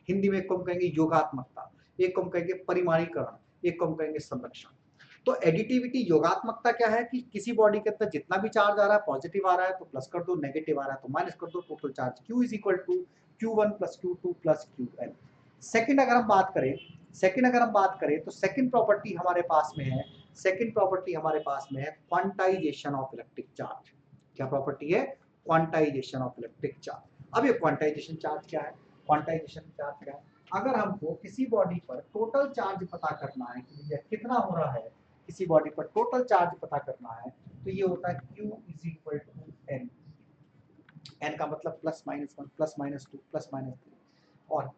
हिंदी में एक को हम कहेंगे योगात्मकता, एक को हम कहेंगे परिमाणीकरण, एक को हम कहेंगे संरक्षण। तो एडिटिविटी योगात्मकता क्या है कि किसी बॉडी के अंदर जितना भी चार्ज आ रहा है, पॉजिटिव आ रहा है तो प्लस कर दो, नेगेटिव आ रहा है तो माइनस कर दो, total charge Q = Q1 + Q2 + Qn। Second अगर हम बात करें, तो सेकंड प्रॉपर्टी हमारे पास में है, सेकंड प्रॉपर्टी हमारे पास में है क्वांटाइजेशन ऑफ इलेक्ट्रिक चार्ज। क्या प्रॉपर्टी है, क्वांटाइजेशन ऑफ इलेक्ट्रिक चार्ज। अब ये क्वांटाइजेशन चार्ज क्या है, क्वांटाइजेशन चार्ज क्या है, अगर हमको किसी बॉडी पर टोटल चार्ज पता करना है कि ये कितना हो रहा है, किसी बॉडी पर टोटल चार्ज पता करना है तो ये होता है Q = N। N का मतलब +-1 +-2 +-3, और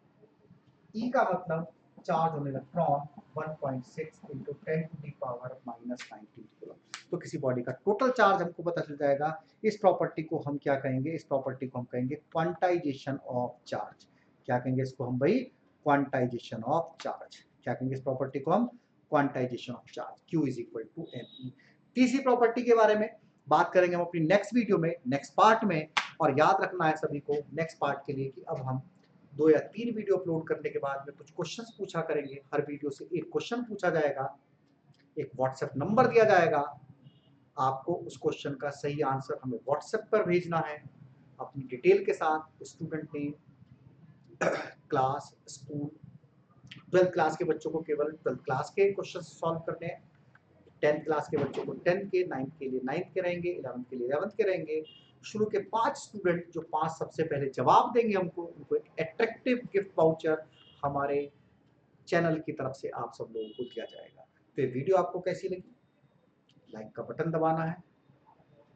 E का मतलब चार्ज ऑन इलेक्ट्रॉन 1.6 × 10⁻⁻19 कूलम। तो किसी बॉडी का टोटल चार्ज हमको पता चल जाएगा। इस प्रॉपर्टी को हम क्या कहेंगे, इस प्रॉपर्टी को हम कहेंगे क्वांटाइजेशन ऑफ चार्ज। क्या कहेंगे इसको हम भाई, क्वांटाइजेशन ऑफ चार्ज। क्या कहेंगे इस प्रॉपर्टी को हम, quantization of charge. Q = Ne। तीसरी प्रॉपर्टी के बारे में बात करेंगे हम अपनी नेक्स्ट वीडियो में, नेक्स्ट पार्ट में। और याद रखना है सभी को नेक्स्ट पार्ट के लिए कि अब हम 2 या 3 वीडियो अपलोड करने के बाद में कुछ क्वेश्चंस पूछा करेंगे। हर वीडियो से एक क्वेश्चन पूछा जाएगा, एक व्हाट्सएप नंबर दिया जाएगा, आपको उस क्वेश्चन का सही आंसर हमें व्हाट्सएप पर भेजना है अपनी डिटेल के साथ, student name, class, school. 12th class के बच्चों को केवल 12th क्लास के क्वेश्चन सॉल्व करने हैं, 10th क्लास के बच्चों को 10th के, 9th के लिए 9th के रहेंगे, 11th के लिए 11th के रहेंगे। शुरू के 5 स्टूडेंट जो 5 सबसे पहले जवाब देंगे हमको, उनको एक अट्रैक्टिव गिफ्ट वाउचर हमारे चैनल की तरफ से आप सब लोगों को दिया जाएगा। तो ये वीडियो आपको कैसी लगी, लाइक का बटन दबाना है,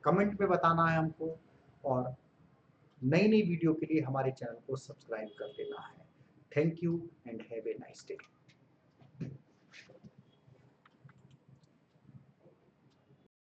कमेंट में बताना है हमको, और नई नई वीडियो के लिए हमारे चैनल को सब्सक्राइब कर देना है। Thank you and have a nice day.